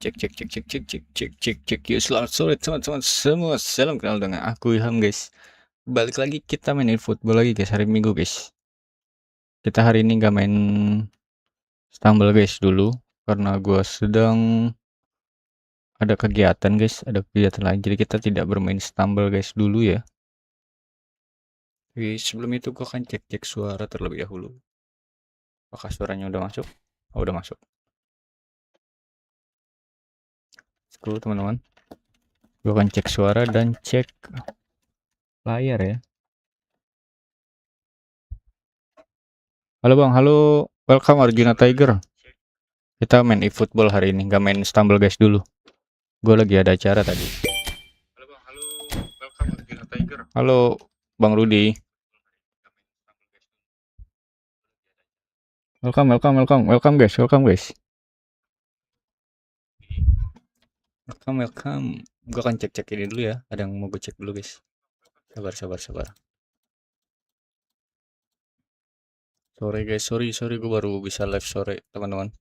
Cek. Yuk, selamat sore teman-teman semua. Salam kenal dengan aku Ilham, guys. Balik lagi kita main football lagi, guys. Hari Minggu, guys. Kita hari ini nggak main stumble, guys, dulu karena gua sedang ada kegiatan, guys. Ada kegiatan lain. Jadi kita tidak bermain stumble, guys, dulu ya. Oke, sebelum itu gua akan cek suara terlebih dahulu. Apakah suaranya udah masuk? Oh, udah masuk. Dulu, teman-teman. Gua akan cek suara dan cek layar ya. Halo bang, halo, welcome Arjuna Tiger. Kita main eFootball hari ini, nggak main stumble guys dulu. Gue lagi ada acara tadi. Halo bang, halo, welcome Arjuna Tiger. Halo bang Rudi. Welcome guys, welcome. Gue akan cek ini dulu ya. Ada yang mau gue cek dulu guys. Sabar. Sore guys, sorry gue baru bisa live sore teman-teman.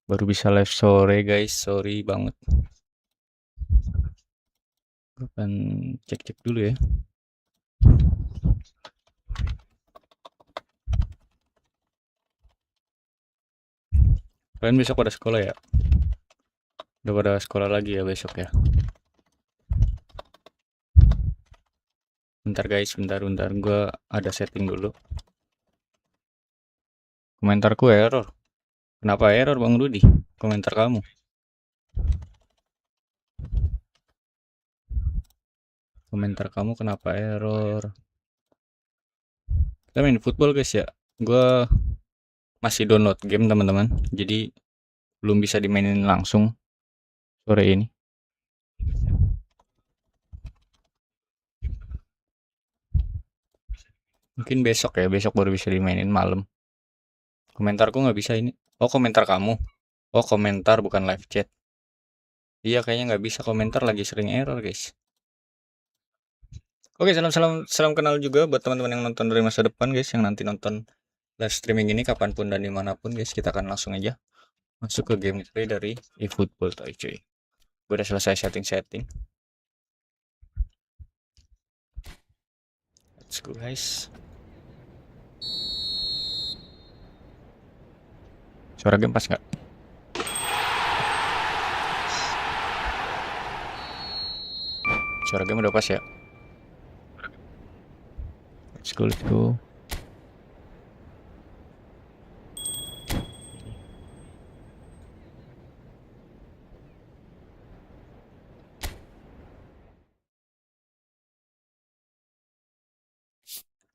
Baru bisa live sore guys, sorry banget. Gue akan cek dulu ya. Kalian besok pada sekolah ya? Udah pada sekolah lagi ya besok ya? Bentar guys, bentar. Gue ada setting dulu. Komentarku error. Kenapa error Bang Rudi? Komentar kamu. Komentar kamu kenapa error? Kita main football guys ya. Gue masih download game teman-teman. Jadi belum bisa dimainin langsung sore ini. Mungkin besok ya, besok baru bisa dimainin malam. Komentarku nggak bisa ini. Oh, komentar kamu. Oh, komentar bukan live chat. Iya, kayaknya nggak bisa komentar, lagi sering error guys. Oke, salam kenal juga buat teman-teman yang nonton dari masa depan guys, yang nanti nonton live streaming ini kapanpun dan dimanapun guys. Kita akan langsung aja masuk ke gameplay dari eFootball cuy. Gue udah selesai setting. Let's go guys. Suara game pas nggak? Suara game udah pas ya? Let's go.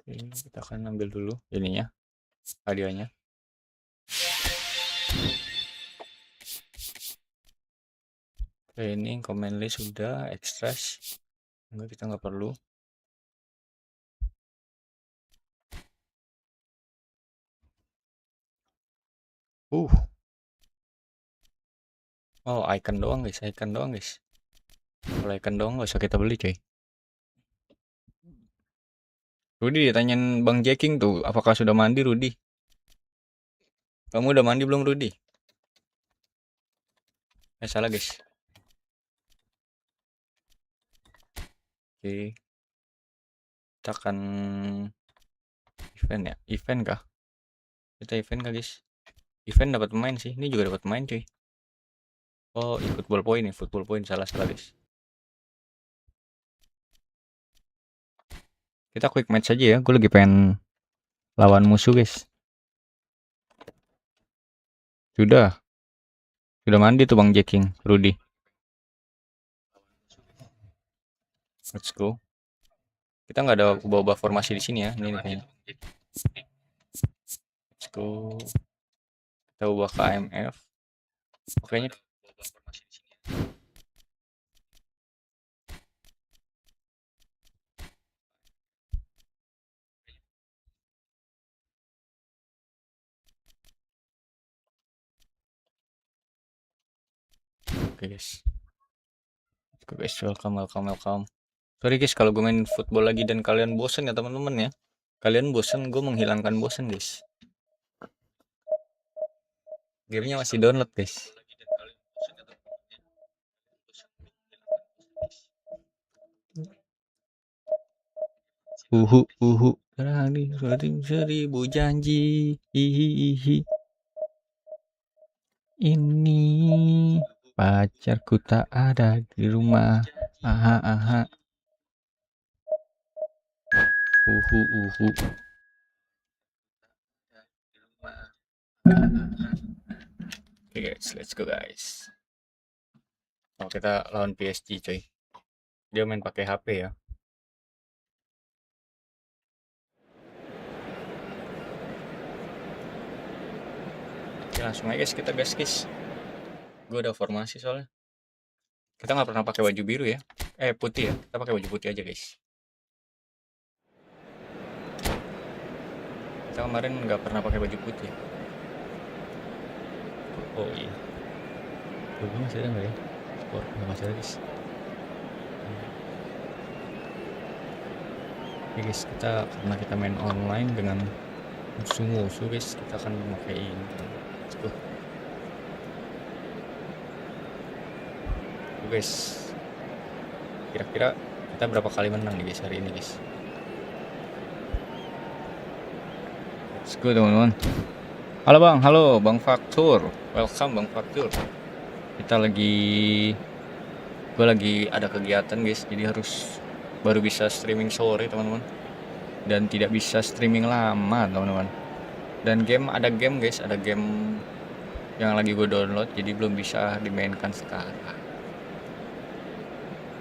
Oke, kita akan ambil dulu ininya, hadiahnya. Training, command list sudah, extract. Enggak, kita nggak perlu. Oh, icon doang guys. Kalau icon doang nggak usah kita beli coy. Rudi ditanyain Bang Jacking tuh, apakah sudah mandi Rudi? Kamu udah mandi belum Rudi? Salah guys. Oke. Kita akan event ya? Event kah? Kita event kah guys? Event dapat pemain sih. Ini juga dapat pemain cuy. Oh, football point. Salah guys. Kita quick match aja ya. Gue lagi pengen lawan musuh guys. Sudah mandi tuh Bang Jacking, Rudi. Let's go. Kita nggak ada ubah formasi di sini ya. Ini kayaknya. Let's go. Kita ubah ke AMF. Pokoknya oke guys. Welcome. Sorry guys kalau gue main football lagi dan kalian bosen ya teman-teman ya. Kalian bosen, gue menghilangkan bosen guys. Gamenya masih download guys. Berani seribu janji. Hihihi. Ini pacarku tak ada di rumah. Aha aha. Uhu. Oke guys, let's go guys. Oh, kita lawan PSG coy. Dia main pakai HP ya. Oke, langsung aja guys, kita gas guys. Gue udah formasi soalnya. Kita nggak pernah pakai baju biru ya. Putih ya. Kita pakai baju putih aja guys. Kita kemarin nggak pernah pakai baju putih. Oh iya. Gue masih ada nggak ya? Sport nggak masih ada guys. Oke guys, karena kita main online dengan musuh guys, kita akan memakai ini. Let's go. Guys, kira-kira kita berapa kali menang nih guys hari ini guys? Let's go teman-teman. Halo Bang Faktur, welcome Bang Faktur. Gue lagi ada kegiatan guys, jadi baru bisa streaming sore teman-teman, dan tidak bisa streaming lama teman-teman. Dan ada game guys, ada game yang lagi gue download, jadi belum bisa dimainkan sekarang.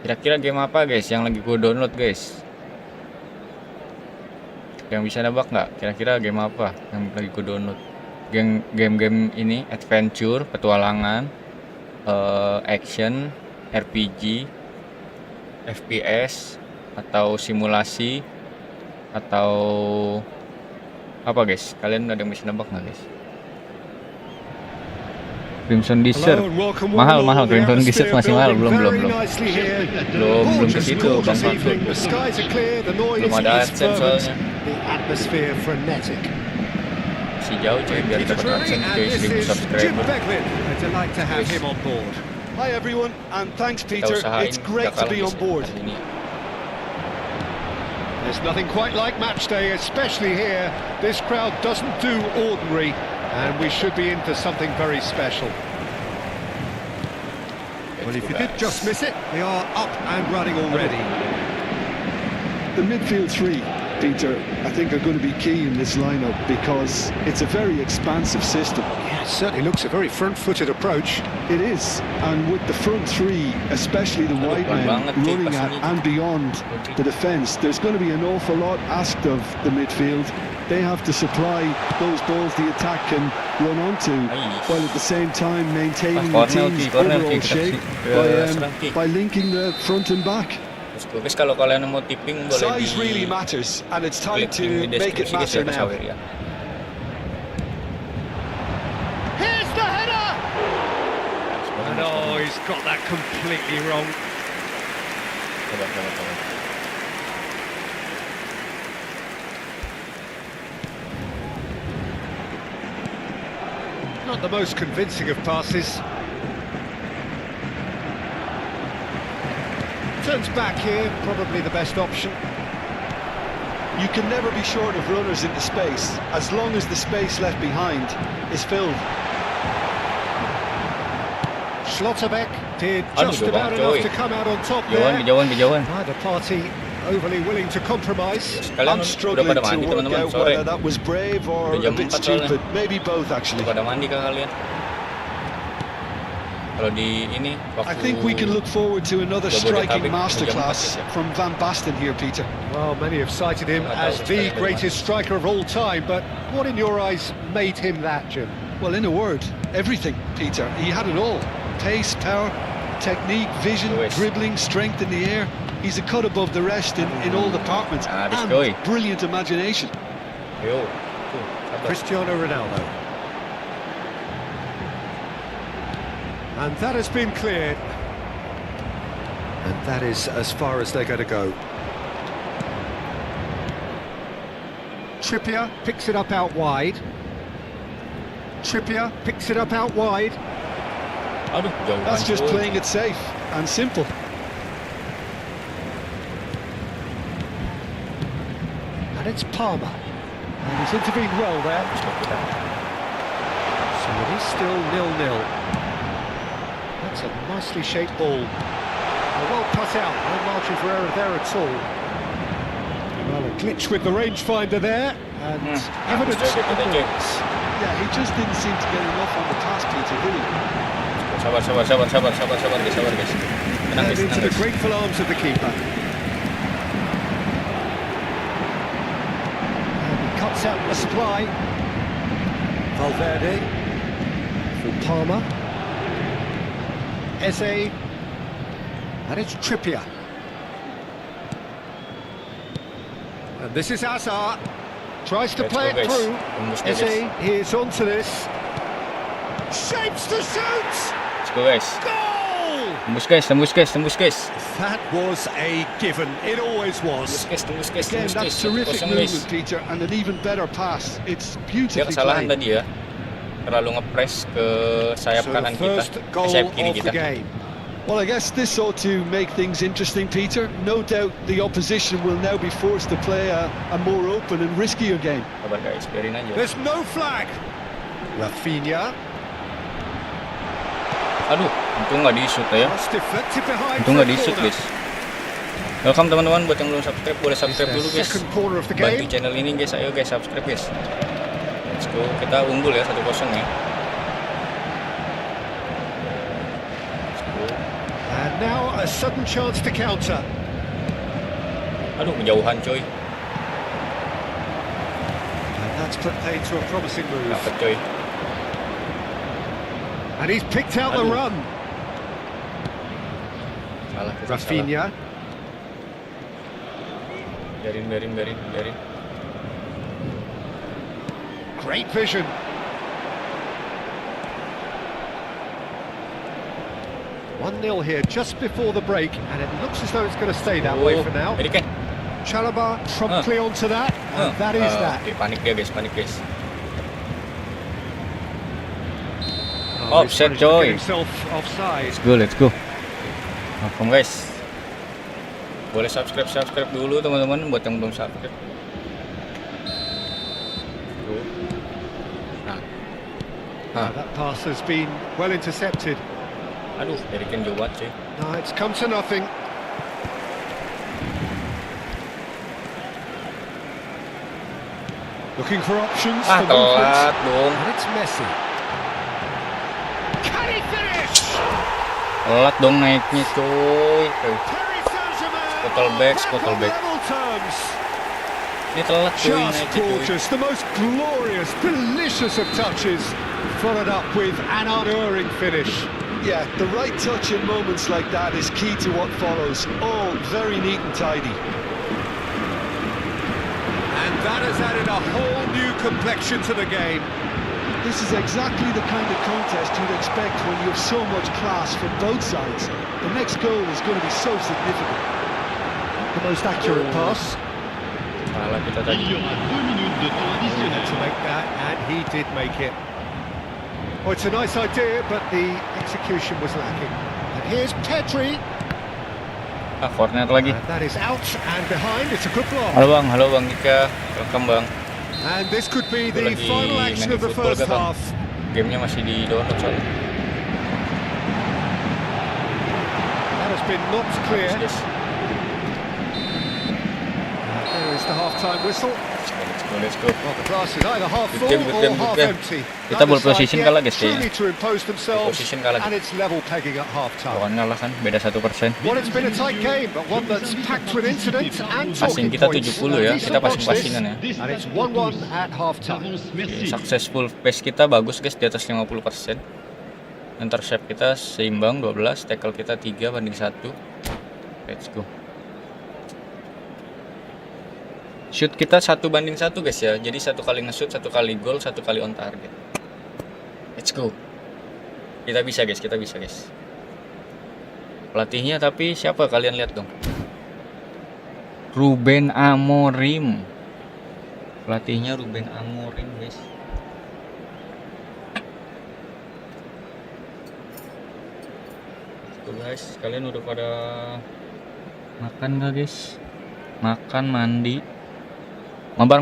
Kira-kira game apa guys yang lagi gue download guys? Yang bisa nebak nggak? Kira-kira game apa yang lagi gue download? Game ini adventure, petualangan, action, RPG, FPS, atau simulasi, atau apa guys? Kalian ada yang bisa nebak nggak guys? Crimson Desert mahal Crimson Desert masih mahal, belum ke situ Bang Faktur. Belum ada AdSense soalnya. Masih jauh coy biar dapat AdSense coy, 1000 subscriber. Hi everyone and thanks Peter, it's great to be on board. There's nothing quite like match day, especially here. This crowd doesn't do ordinary. And we should be in for something very special. Well, if you did just miss it, they are up and running already. The midfield three, Peter, I think are going to be key in this lineup because it's a very expansive system. Yeah, it certainly looks a very front-footed approach. It is, and with the front three, especially the wide men running at and beyond the defence, there's going to be an awful lot asked of the midfield. They have to supply those balls the attack can run onto, while at the same time maintaining the team's overall shape by linking the front and back. Guys, kalau kalian mau tipping boleh Size really matters, and it's time to make it matter now. Here's the header! No, he's got that completely wrong. Coba. Not the most convincing of passes. Turns back here, probably the best option. You can never be short of runners into space, as long as the space left behind is filled. Schlotterbeck did just about enough to come out on top there. Kejauhan. Neither party overly willing to compromise. I'm struggling to work out whether that was brave or a bit stupid. Maybe both, actually. Pada mandi kah kalian? Kalau di ini, I think we can look forward to another striking masterclass from Van Basten here, Peter. Well, many have cited him as the greatest striker of all time, but what in your eyes made him that, Jim? Well, in a word, everything, Peter. He had it all. Pace, power, technique, vision, dribbling, strength in the air. He's a cut above the rest in all departments, and brilliant imagination. Cristiano Ronaldo. And that has been cleared. And that is as far as they're going to go. Trippier picks it up out wide. Trippier picks it up out wide. Aduh, jauh. That's just playing it safe and simple. And it's Palmer. And he's intervened well there. So it is still 0-0. That's a nicely shaped ball. Well cut out, no margin for error there at all. Well, a glitch with the rangefinder there, and evidence of goals. Yeah, he just didn't seem to get enough on the pass, Peter, did he? Sabar guys. Tenang And guys, into the grateful arms of the keeper. And he cuts out the supply. Valverde for Palmer. Eze. And it's Trippier. And this is Hazard. Tries to play it through. Eze, here's onto this. Shapes to shoot! Let's go guys. Goal! Tembus guys. That was a given. It always was. Tembus guys. Again, that's terrific movement, Peter, and an even better pass. It's Dia beautifully kesalahan played. tadi ya. Terlalu ngepres ke sayap So kanan the first kita, goal sayap kiri of the kita. game. Well, I guess this ought to make things interesting, Peter. No doubt the opposition will now be forced to play a more open and riskier game. Sabar guys, biarin aja. There's no flag. Rafinha. Aduh, untung nggak di-shoot ya. It's deflected behind. Untung for nggak a di-shoot corner. guys. Welcome teman-teman, buat yang belum subscribe boleh subscribe dulu guys. Second corner of the Bantu game. channel ini guys, ayo guys subscribe guys. Let's go, kita unggul ya 1-0 ya. And now a sudden chance to counter. Aduh, kejauhan coy. And that's put paid to a promising move. Dapat coy. And he's picked out the Aduh. run. Salah kita, salah. Rafinha. Biarin. Great vision. One 0 here just before the break, and it looks as though it's going to stay that way for now. Jadi kan. Chalobah promptly onto that, and that is that. Oke, panik guys. Oh, Offset, he's managed to get coy. himself offside. Let's go. Welcome guys. Boleh subscribe dulu teman-teman buat yang belum subscribe. Tuh. Nah. That pass has been well intercepted. Aduh, jadi kan jauh banget cuy. No, it's come to nothing. Looking for options for movement. Telat dong. And it's Messi. Can he finish? Telat dong naiknya cuy. Paris Saint-Germain Scuttle back. level terms. Ini telat cuy Just naiknya cuy. gorgeous, the most glorious, delicious of touches, followed up with an unerring finish. Yeah, the right touch in moments like that is key to what follows. All very neat and tidy. And that has added a whole new complexion to the game. This is exactly the kind of contest you'd expect when you have so much class from both sides. The next goal is going to be so significant. The most accurate pass. Salah kita tadi. He had to make that, and he did make it. Well, it's a nice idea, but the execution was lacking. And here's Pedri. Corner lagi. And that is out and behind. It's a good block. Halo bang Ika. Welcome bang. And this could be Itu the lagi final main action of the football first gak, Bang? half. Gamenya masih di download soalnya. That has been not clear. Yes. There is the half-time whistle. Let's go. Well, the glass is either half full Good game. or half empty. Kita ball Neither side position yet kalah, guys, kayaknya. truly to impose themselves, Position kalah. and it's level pegging at half-time. Pokoknya lah kan, beda 1%. Well, it's been a tight game, but one that's packed with incident and Passing talking kita points. 70 ya, kita Decent watch passing-passingan ya. this, and it's 1-1 at half-time. Successful pace kita bagus guys, di atas 50%. Intercept kita seimbang 12, tackle kita 3-1. Let's go. Shoot kita 1-1 guys ya. Jadi 1 kali nge-shoot, 1 kali goal, 1 kali on target. Let's go. Kita bisa guys. Pelatihnya tapi siapa kalian lihat dong? Ruben Amorim. Pelatihnya Ruben Amorim guys. Tuh guys, kalian udah pada makan gak guys? Makan, mandi. Mabar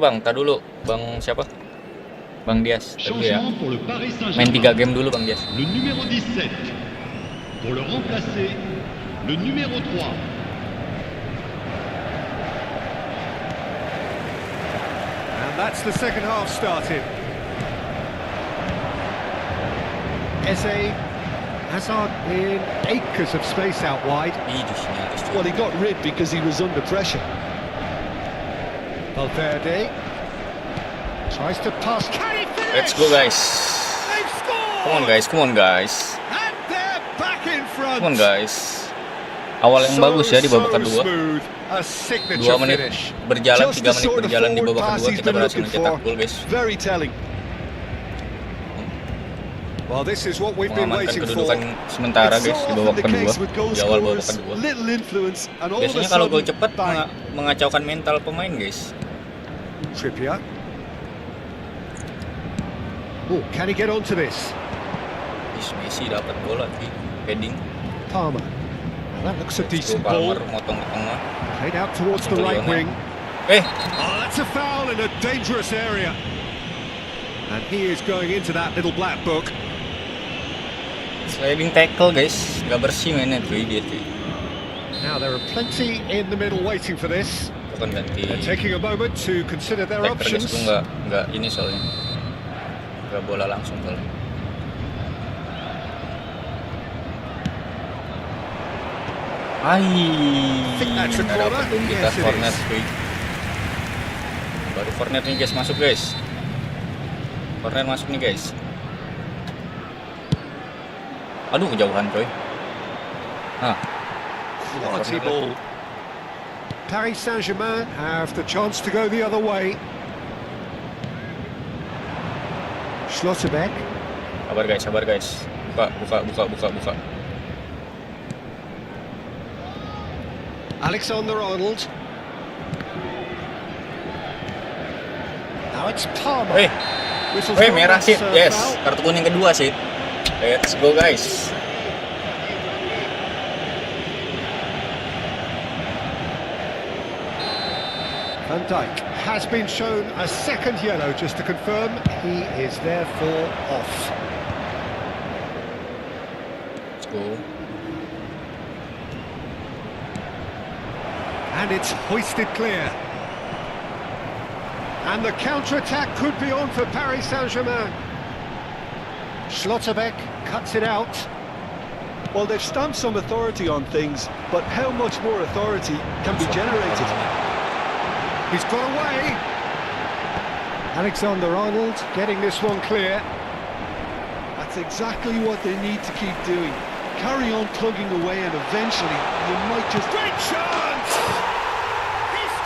bang, tar dulu. Bang siapa? Bang Dias, tar dulu ya. Main 3 game dulu Bang Dias. Le numéro 17. Pour le remplacer, le numéro 3. And that's the second half started. Eze, Hazard in acres of space out wide. Ih, di sini harus Well, he got rid because he was under pressure. Valverde tries to pass. Can he finish? Let's go guys. They've scored! Come on guys, come on guys. And they're back in front. Come on guys. Awal yang bagus ya di babak kedua. Smooth. A signature 2 menit finish. berjalan, Just 3 the menit sort of berjalan di forward babak pass kedua he's kita been berhasil looking mencetak for. gol guys. Very telling. Well, this is what we've been Mengamankan waiting for. kedudukan sementara It's so guys di often babak the kedua, case with goal di awal babak scorers, kedua. little influence, and all of a Biasanya kalau gol sudden, cepat bang. mengacaukan mental pemain guys. Trippier. Oh, can he get onto this? Messi dapat gol lagi, heading. Palmer. Well, that looks a decent Palmer ball. motong ke tengah. Played out towards the right wing. Oh, that's a foul in a dangerous area. And he is going into that little black book. Sliding tackle guys, nggak bersih mainnya tuh dia tuh. Now there are plenty in the middle waiting for this. Itu kan ganti. They're taking a moment to consider their Striker guys options. itu nggak ini soalnya, nggak bola langsung soalnya. Think that's a Nggak corner? dapat dong kita Yes, it corner is. cuy. Baru corner nih guys, masuk guys. Corner masuk nih guys. Aduh kejauhan coy. Quality ball. Paris Saint-Germain have the chance to go the other way. Schlotterbeck. Sabar guys. Buka. Alexander-Arnold. Now it's Palmer. Whistles on, Merah that's, sih. Yes, foul. kartu kuning kedua sih. Let's go guys. Van Dijk has been shown a second yellow, just to confirm he is therefore off. Let's go. And it's hoisted clear. And the counter-attack could be on for Paris Saint-Germain. Schlotterbeck cuts it out. Well, they've stamped some authority on things, but how much more authority can be generated? He's got away. Alexander-Arnold getting this one clear. That's exactly what they need to keep doing. Carry on plugging away, and eventually you might just... Great chance!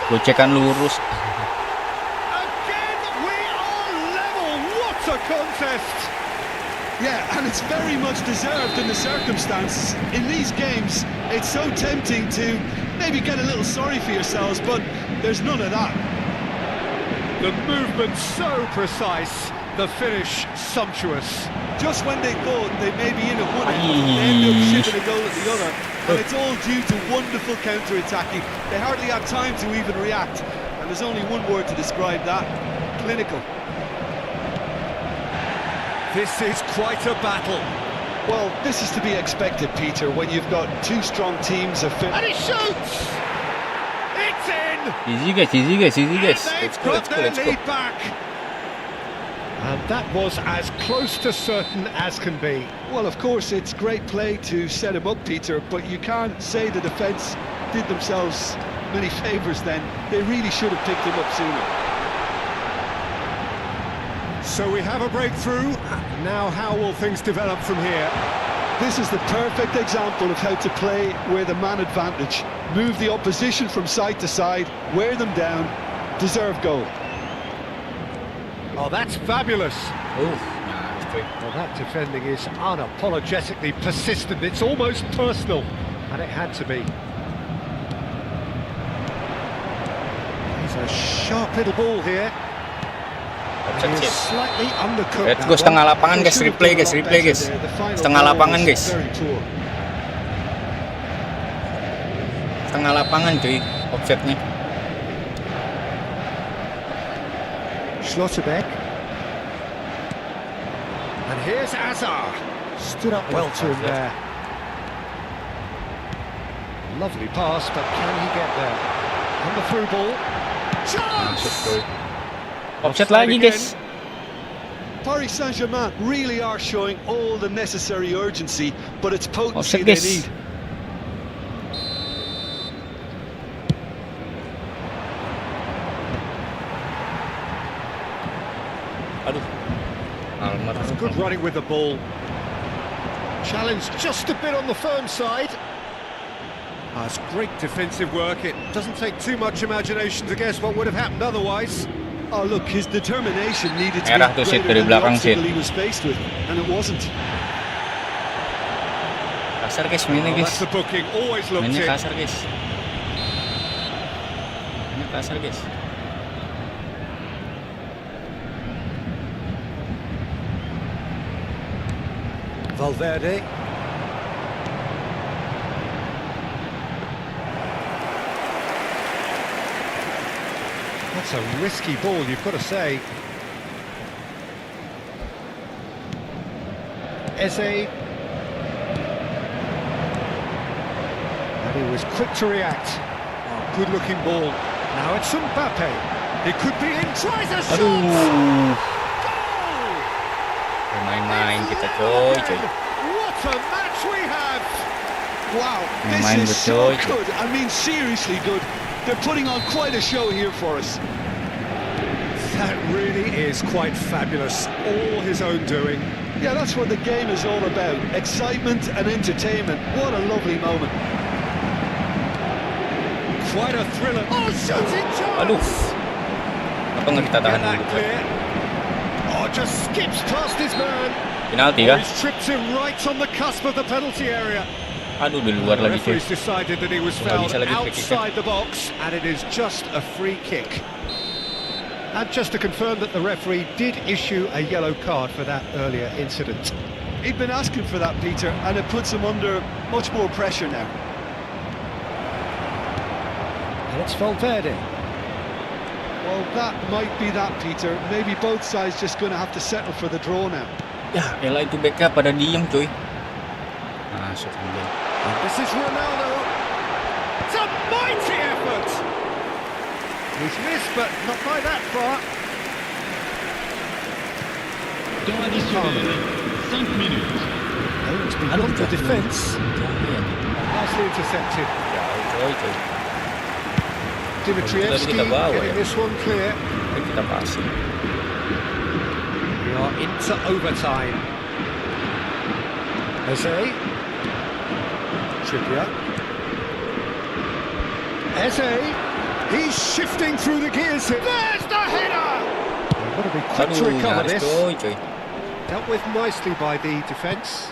Gocekan lurus. Again, we are level. What a contest! Yeah, and it's very much deserved in the circumstances. In these games, it's so tempting to maybe get a little sorry for yourselves, but there's none of that. The movement so precise, the finish sumptuous. Just when they thought they may be in at one end, they end up shipping a goal at the other, and it's all due to wonderful counter-attacking. They hardly had time to even react, and there's only one word to describe that: clinical. This is quite a battle. Well, this is to be expected, Peter, when you've got two strong teams of... And he shoots! It's in! Easy guys. And Let's they've go. got their lead back. And that was as close to certain as can be. Well, of course, it's great play to set him up, Peter, but you can't say the defence did themselves many favours then. They really should have picked him up sooner. So we have a breakthrough. Now how will things develop from here? This is the perfect example of how to play with a man advantage. Move the opposition from side to side, wear them down, deserve goal. Oh, that's fabulous. Nah, Well, that defending is unapologetically persistent. It's almost personal, and it had to be. There's a sharp little ball here. He is slightly undercooked. Let's go, setengah lapangan guys, replay guys. Setengah lapangan guys. tengah lapangan cuy, offsetnya. Schlotterbeck. And here's Azar. Stood up well to him there. Lovely pass, but can he get there? And the through ball. Chance! Offset lagi guys. Paris Saint-Germain really are showing all the necessary urgency, but it's potency Offset, they guys. need. Aduh. Almar. That's good running with the ball. Challenge just a bit on the firm side. That's great defensive work. It doesn't take too much imagination to guess what would have happened otherwise. Oh look, his determination needed to Merah be tuh, Sid, greater dari than the belakang, obstacle Sid. he was faced with, and it wasn't. Kasar guys mainnya guys. That's the booking. Always looked Mainnya in. kasar guys. Mainnya kasar guys. Valverde. That's a risky ball, you've got to say. Eze. And he was quick to react. Oh, good-looking ball. Now it's Mbappe. It could be in. Tries a shot. Aduh. Goal! Main-main kita coy. What a match we have! Wow, Main this is so betul. good. I mean, seriously good. They're putting on quite a show here for us. That really is quite fabulous. All his own doing. Yeah, that's what the game is all about. Excitement and entertainment. What a lovely moment. Quite a thriller. Oh, shooting chance! Aduh. Apa nggak kita Get tahan that dulu? clear. Oh, just skips past his man. Penalti Oh, kah? he's tripped him right on the cusp of the penalty area. Aduh, di luar The lagi cuy. referee's decided that he was Nggak fouled bisa lagi free kick, outside the box, and it is just a free kick. And just to confirm that the referee did issue a yellow card for that earlier incident. He'd been asking for that, Peter, and it puts him under much more pressure now. And it's Valverde. Well, that might be that, Peter. Maybe both sides just going to have to settle for the draw now. Ya, elah itu BK pada diem cuy. Masuk ambil. And this is Ronaldo. It's a mighty effort. He's missed, but not by that far. Temps additionnel, 5 minutes. Oh, it's beyond the defence. Nicely intercepted. Jauh coy cuy. Dimitrievski kita bawa, getting ya. this one clear. Kita passing. We are into overtime. Eze. Trippier. Eze. He's shifting through the gears here. There's the header! They've got to be quick to Aduh, recover nyaris this. coy cuy. Dealt with nicely by the defence.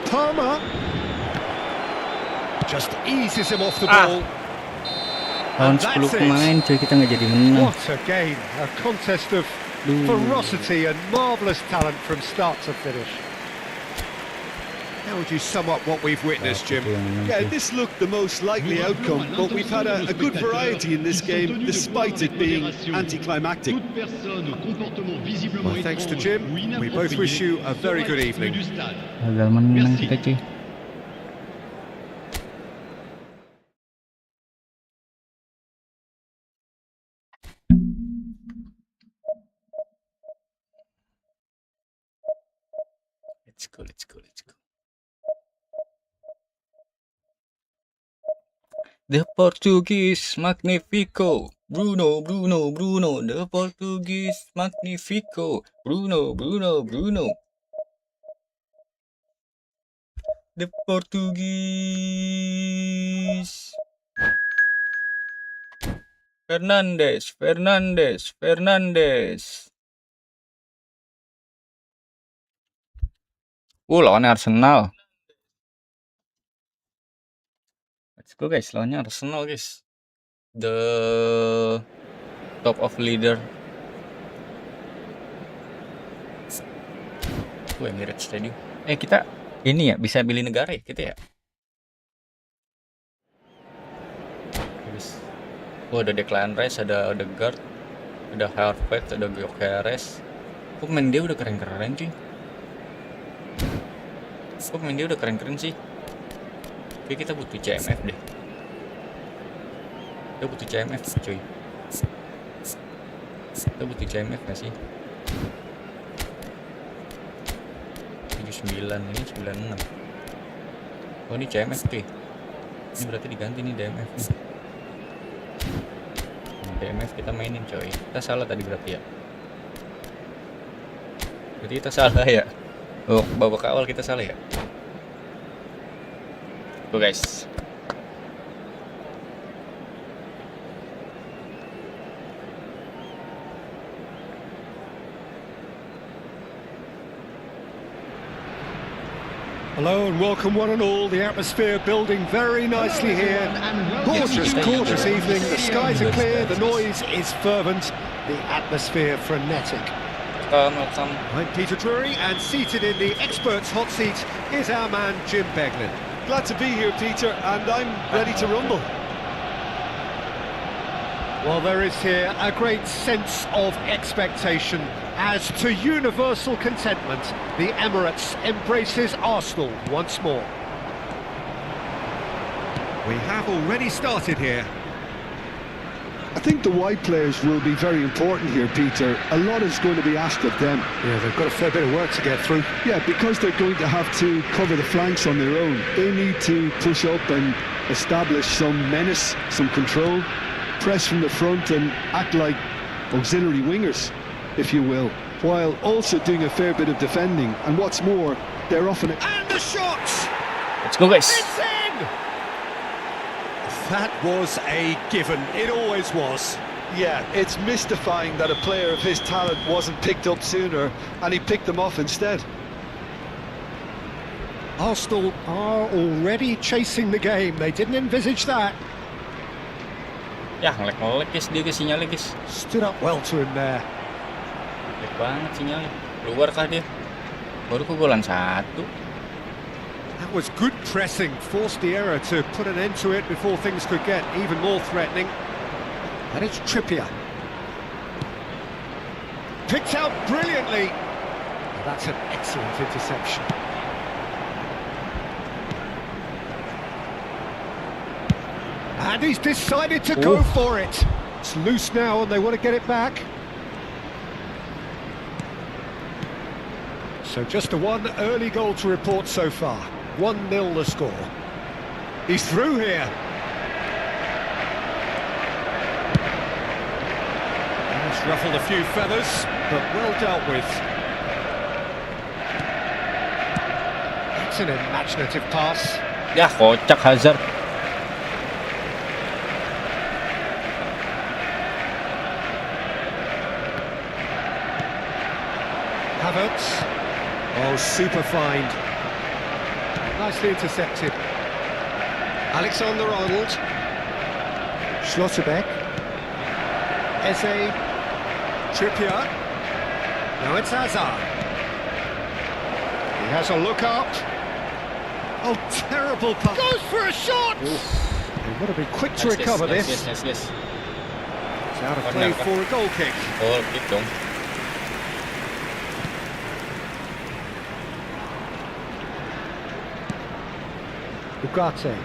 Palmer. Just eases him off the ball. Lawan And 10 that's it. pemain cuy, kita nggak jadi menang. What a game. A contest of ferocity and marvellous talent from start to finish. How would you sum up what we've witnessed, Jim? Yeah, this looked the most likely outcome, but we've had a good variety in this game, despite it being anticlimactic. Toute personne au comportement visiblement Well, thanks to étrange Jim. ou We both wish you a very good sera exclu evening. du stade. Gagal menang Merci. kita cuy. Let's go, let's go, let's go. The Portuguese Magnifico. Bruno, Bruno, Bruno. The Portuguese Magnifico. Bruno, Bruno, Bruno. The Portuguese. Fernandes, Fernandes, Fernandes. Lawannya Arsenal. Let's go guys, lawannya Arsenal guys. The top of leader. Emirates Stadium. Kita ini ya bisa pilih negara ya kita ya. Oh, ada Declan Rice, ada Odegaard, ada Harvard, ada Gyökeres. Kok main dia udah keren-keren cuy? Kok main dia udah keren-keren sih? Oke, kita butuh CMF deh. Kita butuh CMF cuy. Kita butuh CMF gak sih? 79, ini 96. Oh, ini CMF cuy. Ini berarti diganti nih DMF nih. DMF kita mainin coy. Kita salah tadi berarti ya. Berarti kita salah ya. Oh, babak awal kita salah ya. Tuh guys. Hello and welcome one and all. The atmosphere building very nicely here. Gorgeous, gorgeous evening. The skies are clear, the noise is fervent, the atmosphere frenetic. Welcome. I'm Peter Drury, and seated in the experts' hot seat is our man Jim Beglin. Glad to be here, Peter, and I'm ready to rumble. Well, there is here a great sense of expectation as to universal contentment. The Emirates embraces Arsenal once more. We have already started here. I think the wide players will be very important here, Peter. A lot is going to be asked of them. Yeah, they've got a fair bit of work to get through. Yeah, because they're going to have to cover the flanks on their own. They need to push up and establish some menace, some control, press from the front and act like auxiliary wingers, if you will, while also doing a fair bit of defending. And what's more, they're often... And the shot! Let's go guys. It's in! That was a given. It always was. Yeah, it's mystifying that a player of his talent wasn't picked up sooner, and he picked them off instead. Arsenal are already chasing the game. They didn't envisage that. Ya, ngelek guys, dia ke sinyalnya guys. Stood up well to him there. Ngelek banget sinyalnya. Keluar kah dia? Baru kegolan 1. That was good pressing, forced the error to put an end to it before things could get even more threatening. And it's Trippier. Picked out brilliantly. That's an excellent interception. And he's decided to go for it. It's loose now and they want to get it back. So just a one early goal to report so far. 1-0 the score. He's through here. He's ruffled a few feathers, but well dealt with. That's an imaginative pass. Ya, kocak Hazard. Havertz. Oh, super find. Nicely intercepted. Alexander-Arnold. Schlotterbeck. Eze. Trippier. Now it's Hazard. He has a look up. Oh, terrible pass. Goes for a shot! They've got to be quick to recover this. Yes. It's out of play for a goal kick. Oh, kick dong. Ugarte.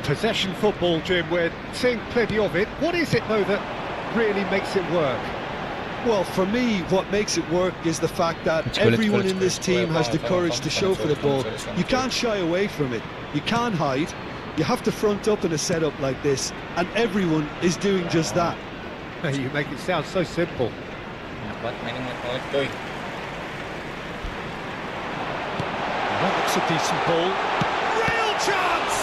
Possession football, Jim, we're seeing plenty of it. What is it, though, that really makes it work? Well, for me, what makes it work is the fact that everyone in this team has the courage to show for the ball. You can't shy away from it. You can't hide. You have to front up in a setup like this, and everyone is doing just that. You make it sound so simple. That looks a decent ball. Real chance!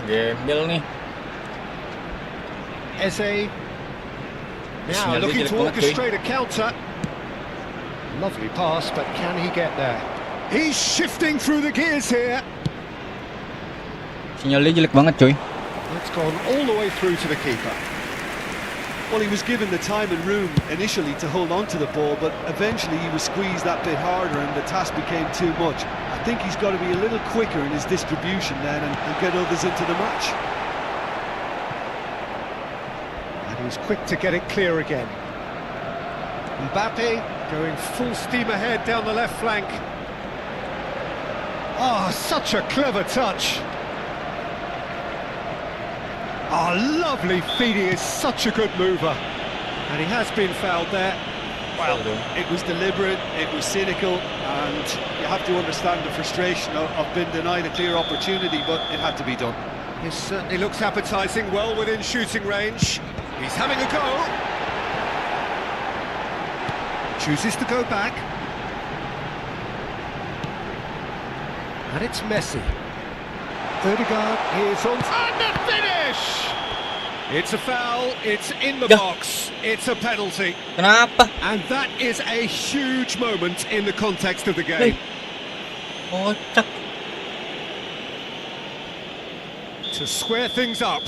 Gembel nih. Eze. Now looking to orchestrate a counter. Lovely pass, but can he get there? He's shifting through the gears here. Sinyalnya jelek banget coy. It's gone all the way through to the keeper. Well, he was given the time and room initially to hold on to the ball, but eventually he was squeezed that bit harder and the task became too much. A think he's got to be a little quicker in his distribution then and get others into the match. And he was quick to get it clear again. Mbappe going full steam ahead down the left flank. Oh, such a clever touch. Oh, lovely feed. He is such a good mover. And he has been fouled there. Well, it was deliberate, it was cynical, and you have to understand the frustration of being denied a clear opportunity, but it had to be done. He certainly looks appetising, well within shooting range. He's having a go. Chooses to go back. And it's Messi. Odegaard is on... And the finish! It's a foul, it's in the box, it's a penalty. Kenapa? And that is a huge moment in the context of the game. Kocak. To square things up.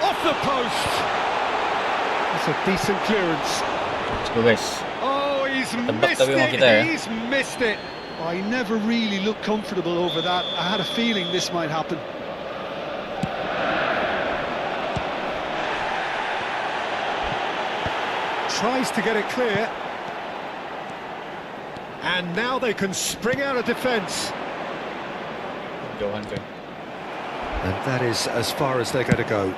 Off the post! That's a decent clearance. Let's go, guys. Oh, he's Tebak missed tapi memang kita ya. it, he's missed it. I never really looked comfortable over that. I had a feeling this might happen. Tries to get it clear. And now they can spring out of defence. Jauhan coy. And that is as far as they're going to go.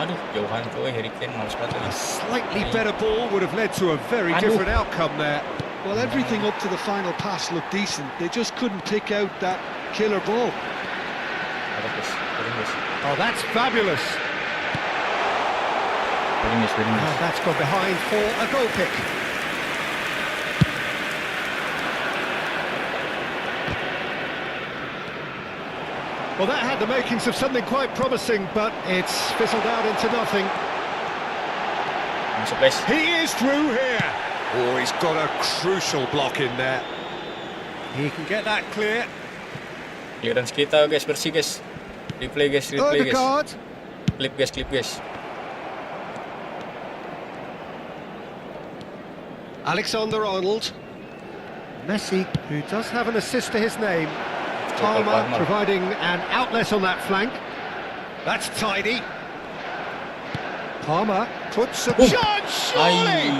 Aduh, jauhan coy. Harry Kane malas banget A lagi. slightly better ball would have led to a very different outcome there. Well, everything up to the final pass looked decent. They just couldn't pick out that killer ball. Ada guys. Piring guys. Oh, that's fabulous. Piring guys, piring guys. And that's gone behind for a goal kick. Well, that had the makings of something quite promising, but it's fizzled out into nothing. Masuk guys. He is through here. Oh, he's got a crucial block in there. He can get that clear. Clearance kita guys, bersih guys. Replay guys, replay guys. Odegaard. Clip guys, clip guys. Alexander-Arnold. Messi, who does have an assist to his name. Palmer. Palmer providing an outlet on that flank. That's tidy. Palmer puts a shot, surely!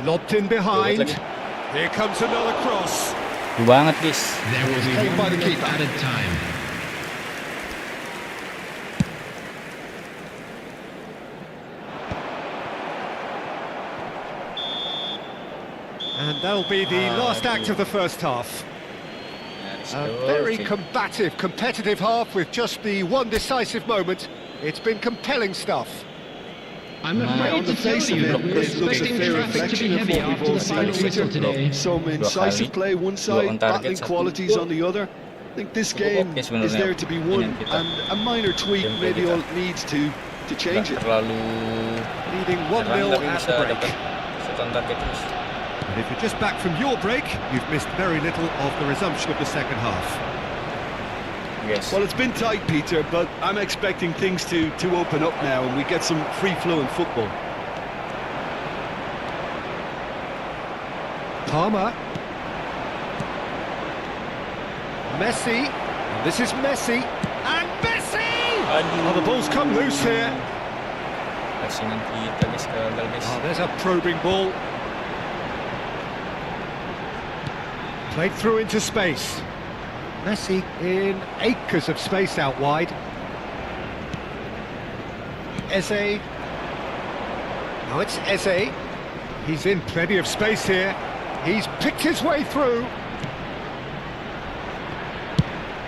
Lobbed in behind. Here comes another cross. Jauh banget guys. There will be Taken by the 1 minute keeper. added time. And that'll be the last act of the first half. A very combative, competitive half with just the one decisive moment. It's been compelling stuff. I'm On afraid the to tell face of you it, that we're this looks a expecting fair traffic to reflection be of heavy what we've after all the seen final this whistle season. today. Some incisive play one side, on target, battling satu. qualities on the other. I think this game Oke is sebenarnya there to be won, kita. and a minor tweak Gameplay maybe kita. all it needs to change it. Terlalu Leading nyerang 1-0 tapi at bisa the break. dapat shot on target terus. And if you're just back from your break, you've missed very little of the resumption of the second half. Guys. Well, it's been tight, Peter, but I'm expecting things to open up now and we get some free-flowing football. Palmer. Messi. And this is Messi. And Messi! Aduh. Oh, the ball's come loose here. Passingan kita guys, gagal guys. Oh, there's a probing ball. Played through into space. Messi in acres of space out wide. Eze. Now it's Eze. He's in plenty of space here. He's picked his way through.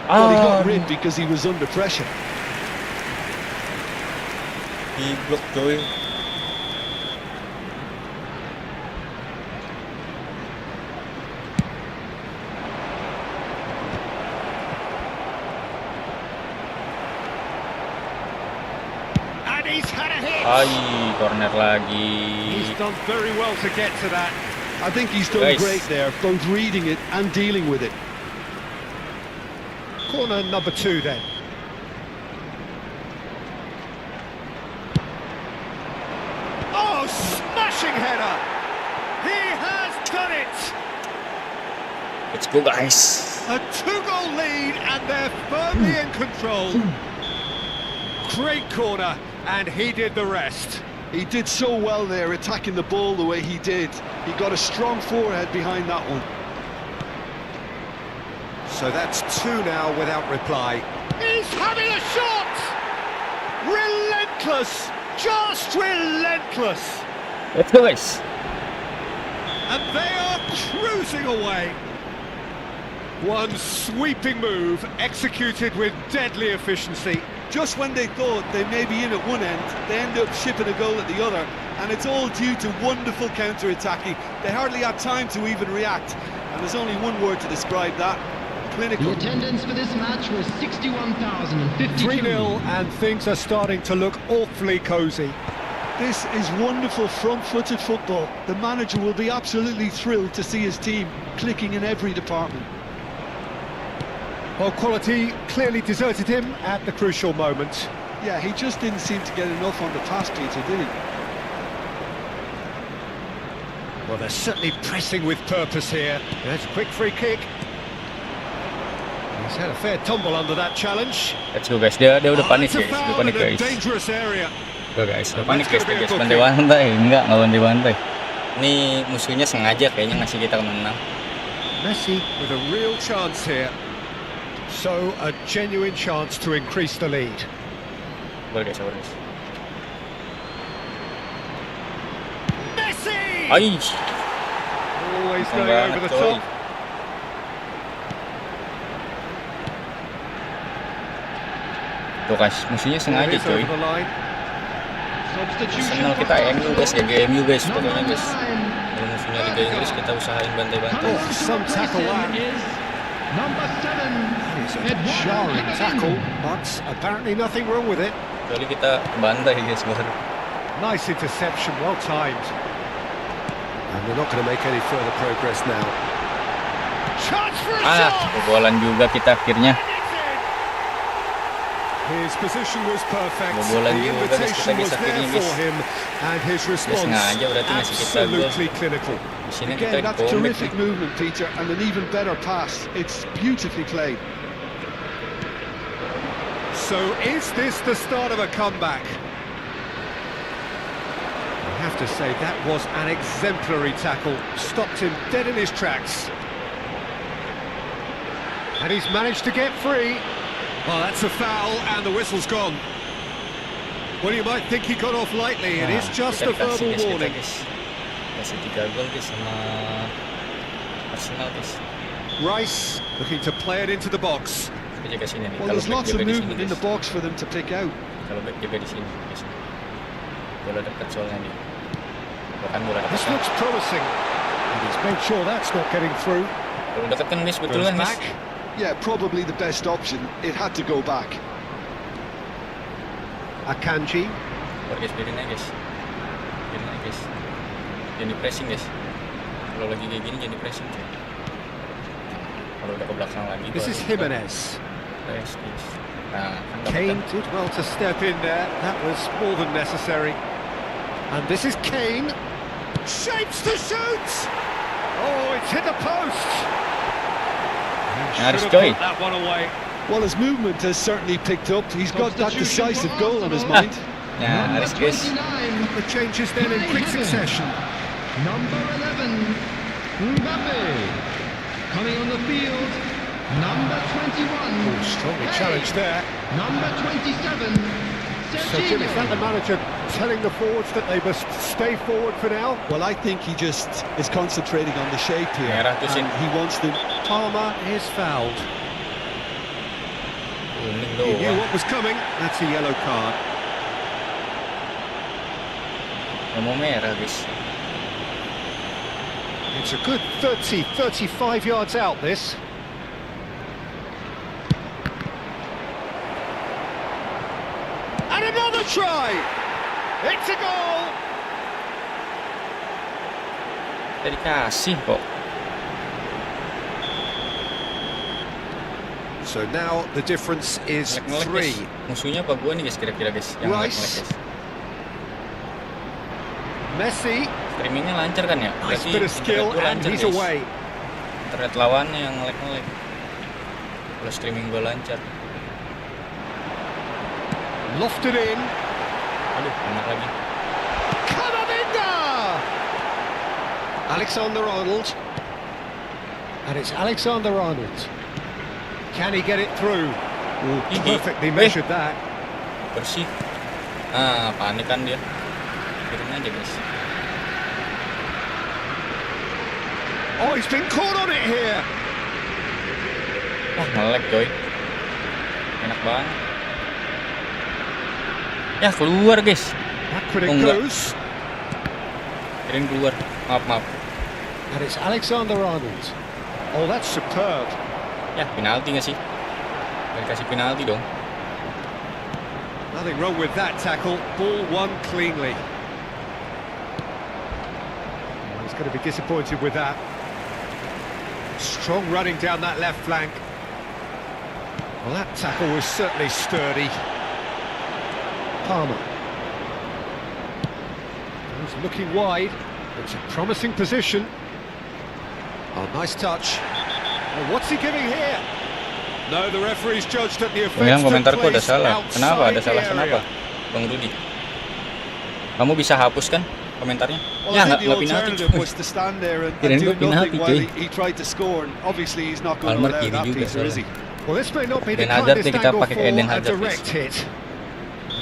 Well, he got rid because he was under pressure. Di blok coy. And he's had a hit. Ai, corner lagi. He's done very well to get to that. I think he's done Nice. great there, both reading it and dealing with it. Corner number 2 then. Oh, smashing header! He has done it! Let's go, guys. A 2-goal lead and they're firmly in control. Great corner, and he did the rest. He did so well there, attacking the ball the way he did. He got a strong forehead behind that one. So that's 2 now without reply. He's having a shot! Relentless! Just relentless! Let's go, guys. And they are cruising away. One sweeping move, executed with deadly efficiency. Just when they thought they may be in at one end, they end up shipping a goal at the other, and it's all due to wonderful counter-attacking. They hardly had time to even react, and there's only one word to describe that: clinical. The attendance for this match was 61,052. 3-0, and things are starting to look awfully cosy. This is wonderful front-footed football. The manager will be absolutely thrilled to see his team clicking in every department. Well, quality clearly deserted him at the crucial moment. Yeah, he just didn't seem to get enough on the pass, Peter, did he? Well, they're certainly pressing with purpose here. That's a quick free kick. He's had a fair tumble under that challenge. Let's go, guys. Dia udah panik, That's a guys. Dia foul panik, in a guys. dangerous area. Go, guys. Udah panik, guys. Bantai-bantai. Enggak bantai-bantai. Ini musuhnya sengaja kayaknya ngasih kita kemenang. Messi with a real chance here. So, a genuine chance to increase the lead. Sabar, guys. Sabar, guys. Messi! Ay! Always Keren going banget, over the coy. top. Tuh, guys. Musuhnya sengaja, There it is coy. over the line. Arsenal kita MU, guys. Jaga MU, guys. Pokoknya, guys. Kalau musuhnya Liga Inggris, kita usahain bantai-bantai. Oh, some tackle that. Number 7. It's a jarring tackle, but apparently nothing wrong with it. Kali kita bantai, guys. Baru. Nice interception, well timed. And they're not going to make any further progress now. Chance for a shot! Kebobolan juga kita akhirnya. His position was perfect. Kebobolan The juga, guys. Kita invitation was akhirnya, there for guys. him, and his response sengaja berarti ngasih kita gol. absolutely clinical. Di sini Again, kita that's komit. terrific movement, Peter, and an even better pass. It's beautifully played. So, is this the start of a comeback? I have to say that was an exemplary tackle. Stopped him dead in his tracks. And he's managed to get free. Well, that's a foul, and the whistle's gone. Well, you might think he got off lightly. It is just a kita verbal kasih, guys, warning. Kasih 3 gol, guys, sama Arsenal, guys. Rice looking to play it into the box. Kita jaga sini nih. Well, Kalau there's back lots of jaga di sini, movement in the guys. box for them to pick out. Kalau back jaga di sini, guys. Bola dekat soalnya nih. Bahkan bola dekat. This looks promising. And he's made sure that's not getting through. Bola dekat kan, guys, betul Goes kan, guys? back. Yeah, probably the best option. It had to go back. Akanji. Guys, biarin aja, guys. Biarin aja, guys. Jangan di pressing, guys. Kalau lagi kayak gini jangan di pressing, guys. Kalau udah ke belakang lagi. This is Jimenez. Press, guys. Nah, kan Kane dapat. did well to step in there. That was more than necessary. And this is Kane. Shapes to shoot! Oh, it's hit the post! He Nice should have joy. put that one away. Well, his movement has certainly picked up. He's got that decisive goal on his mind. Nah, Number Aris, guys. 29. The changes then in quick succession. Number 11. Mbappe. Coming on the field. Number 21. Oh, strongly challenged there. Number 27. So, Jim, is that the manager telling the forwards that they must stay forward for now? Well, I think he just is concentrating on the shape here. Merah tuh, Sin. And he wants them. Palmer is fouled. Kuning He knew doang. what was coming. That's a yellow card. Nggak mau merah, guys. It's a good 30, 35 yards out, this. And another try! It's a goal! Tadi kasih kok. So now the difference is 3. Musuhnya apa gua nih guys kira-kira guys yang ngelek guys. Messi. Streamingnya lancar kan ya? Nice bit of skill and he's away. Internet lawannya yang ngelek-ngelek. Kalau streaming gua lancar. Lofted in. Aduh, enak lagi. Alexander-Arnold. And it's Alexander-Arnold. Can he get it through? Oh, perfectly measured that. Bersih. Ah, panik kan dia. Kirim aja guys. Oh, he's been caught on it here. Wah, ngelek coy. Enak banget. Ya, keluar guys. Backward it goes. Kirim keluar. Maaf. And it's Alexander-Arnold. Oh, that's superb. Ya, penalti nggak sih? Kasih penalti dong. Nothing wrong with that tackle. Ball won cleanly. Oh, he's going to be disappointed with that. Strong running down that left flank. Well, that tackle was certainly sturdy. Palmer. He's looking wide. It's a promising position. Oh, nice touch. Oh, what's he giving here? No, the referee's judged that the offense took komentarku ada place salah. Kenapa? Ada outside salah the kenapa? area. Bang Rudi. Kamu bisa hapus kan komentarnya? Well, Ya, I think the nggak penalti. alternative was to stand there and Kirain do gua penalti, nothing while cuy. he tried to score, and obviously he's not going to Palmer allow kiri that juga piece, is he? Well, this may not be the Eden Hazard kindest deh, kita angle pakai for Eden a Hazard, direct hit.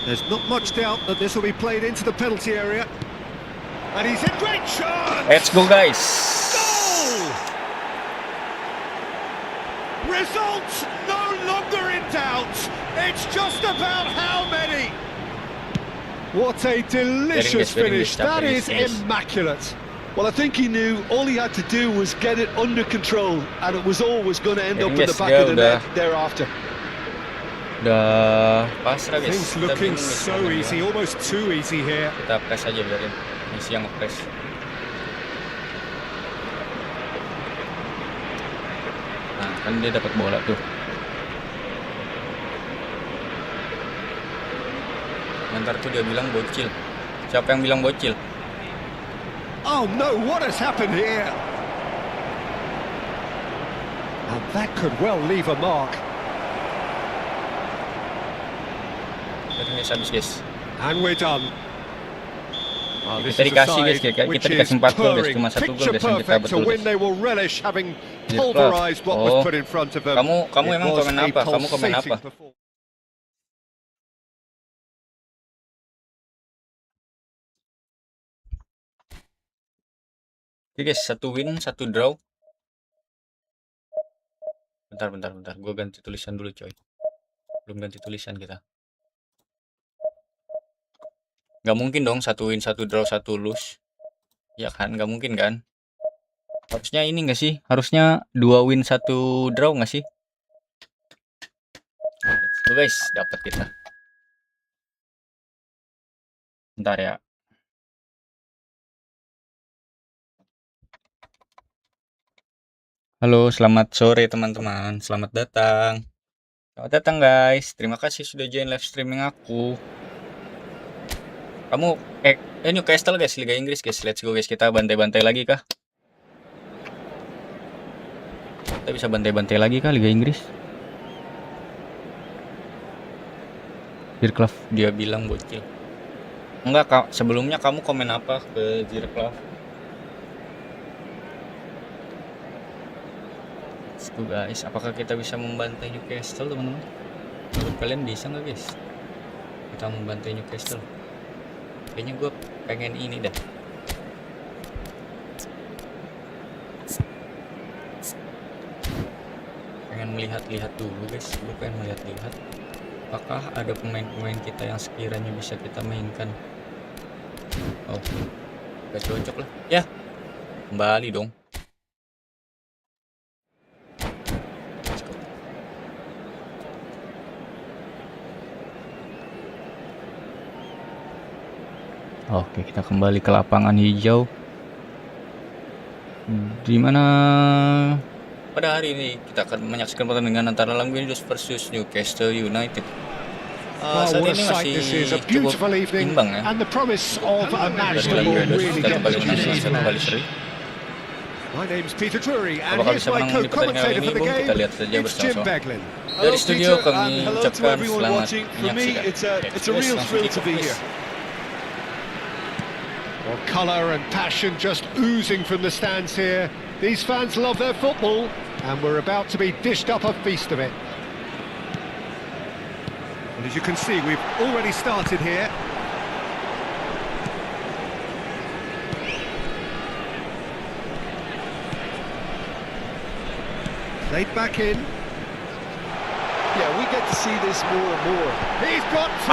There's not much doubt that this will be played into the penalty area. And he's in great chance! Let's go guys. Goal! Result no longer in doubt. It's just about how many. What a delicious finish. That is immaculate. Well, I think he knew all he had to do was get it under control, and it was always going to end up in the back of the net thereafter. Udah pasrah guys. Things looking so easy, almost too easy here. Kita press aja biarin. Messi yang nge-press. Nah, kan dia dapat bola tuh. Ntar tuh dia bilang bocil. Siapa yang bilang bocil? Oh no, what has happened here? And that could well leave a mark. Habis guys. And we're done. Well, this Kita is a dikasih guys, side kita which dikasih is 4 gol guys, purring, cuma 1 gol picture guys yang kita perfect, a betul win guys. they will relish, having Iya, pulverized what was Oh. put in front of them. Kamu It emang was komen a apa? Kamu komen pulsating apa? performance. Oke guys, 1 win, 1 draw. Bentar. Gue ganti tulisan dulu coy. Belum ganti tulisan kita. Gak mungkin dong 1 win, 1 draw, 1 lose. Ya kan, gak mungkin kan? Harusnya ini gak sih? Harusnya 2 win, 1 draw gak sih? Let's go guys, dapat kita. Bentar ya. Halo, selamat sore teman-teman. Selamat datang. Selamat datang guys. Terima kasih sudah join live streaming aku. Kamu Newcastle guys, Liga Inggris guys. Let's go guys, kita bantai-bantai lagi kah? Kita bisa bantai-bantai lagi kah Liga Inggris? Zirklaf dia bilang bocil. Enggak, sebelumnya kamu komen apa ke Zirklaf? Tuh guys, apakah kita bisa membantai Newcastle teman-teman? Menurut kalian bisa nggak guys? Kita membantai Newcastle. Kayaknya gue pengen ini dah. Pengen melihat-lihat dulu guys. Gue pengen melihat-lihat. Apakah ada pemain-pemain kita yang sekiranya bisa kita mainkan? Oh, gak cocok lah. Ya, kembali dong. Oke, kita kembali ke lapangan hijau. Di mana pada hari ini kita akan menyaksikan pertandingan antara Langwinidos versus Newcastle United. Well, Saat what a ini sight this is, a masih beautiful cukup evening, imbang ya. and the promise of a match Dari that will Langwinidos really satu get kali the menang, juices. satu kali seri. My name's Peter Drury, and Apakah here's bisa my menang di pertandingan co-commentator ini, for the Bung? Kita game, lihat saja it's Jim bersama-sama. Beglin. Dari studio Peter, kami and hello to ucapkan everyone selamat watching. For me, menyaksikan. it's a real thrill to be here. Well, colour and passion just oozing from the stands here. These fans love their football, and we're about to be dished up a feast of it. And as you can see, we've already started here. Played back in. Yeah, we get to see this more and more. He's got to.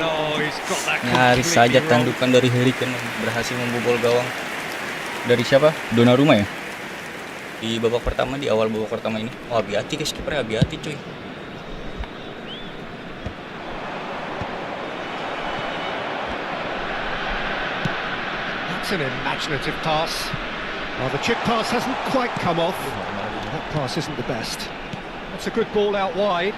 No, he's got that Nyaris saja completely wrong. tandukan dari Harry Kane berhasil membobol gawang. Dari siapa? Donnarumma ya? Di babak pertama, di awal babak pertama ini. Oh, hati-hati guys, kipernya hati-hati cuy. That's an imaginative pass. Well, the chip pass hasn't quite come off. That pass isn't the best. That's a good ball out wide.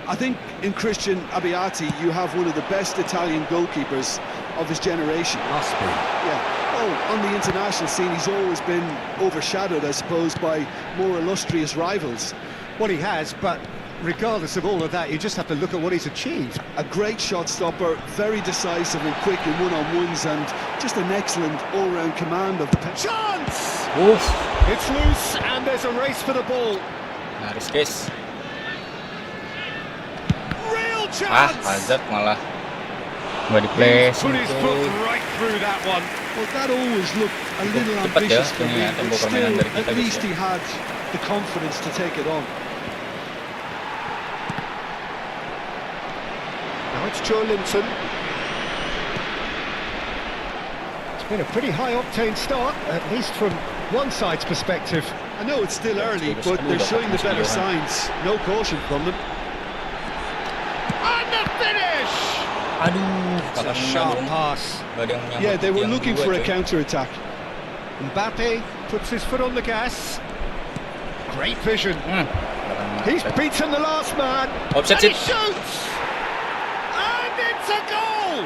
I think in Christian Abbiati, you have one of the best Italian goalkeepers of his generation. Must be. Yeah. Oh, on the international scene, he's always been overshadowed, I suppose, by more illustrious rivals. Well, he has, but regardless of all of that, you just have to look at what he's achieved. A great shot stopper, very decisive and quick in one-on-ones, and just an excellent all-round command of the Chance! Uff, It's loose, and there's a race for the ball. nyaris guys. Real Ah, chance! Hazard malah nggak di-place. Put his foot right through that one. Well, that always looked a little Cepat ya, ambitious for ini me, ya, but tempo still, permainan dari kita at guys least ya. he had the confidence to take it on. Now it's Joe Linton. It's been a pretty high-octane start, at least from one side's perspective. I know it's still early, but they're showing the better signs. No caution from them. And the finish! Aduh, It's a sharp pass. Gak ada yang menyambut Yeah, they were yang looking dua, for a coy. counter-attack. Mbappe puts his foot on the gas. Great vision. Hmm. He's beaten the last man. Offside And he it. shoots! And it's a goal!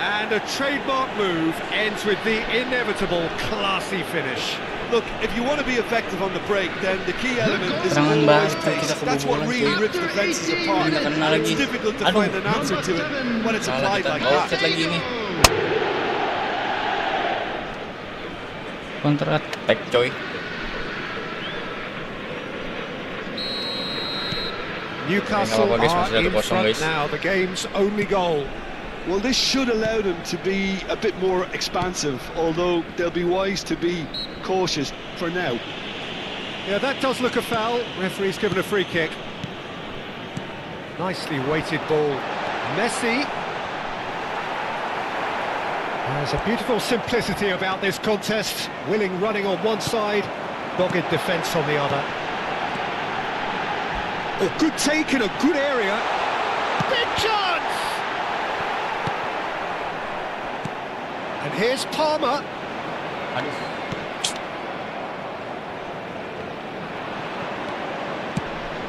And a trademark move ends with the inevitable classy finish. Look, if you want to be effective on the break, then the key element is Serangan always balik, pace. kita That's what kebobolan, really cuy. rips defenses apart. Kita kena And it's lagi. difficult to Aduh. find an answer to it when it's Salah applied kita. like Oh, that. offside lagi ini. Counter attack coy. Newcastle Oke, nggak apa-apa, guys, are masih in 1-0, front guys. now, the game's only goal. Well, this should allow them to be a bit more expansive, although they'll be wise to be cautious for now. Yeah, that does look a foul. Referee's given a free kick. Nicely weighted ball. Messi. There's a beautiful simplicity about this contest. Willing running on one side, dogged defence on the other. Oh, good take in a good area. Big chance! And here's Palmer. Aduh.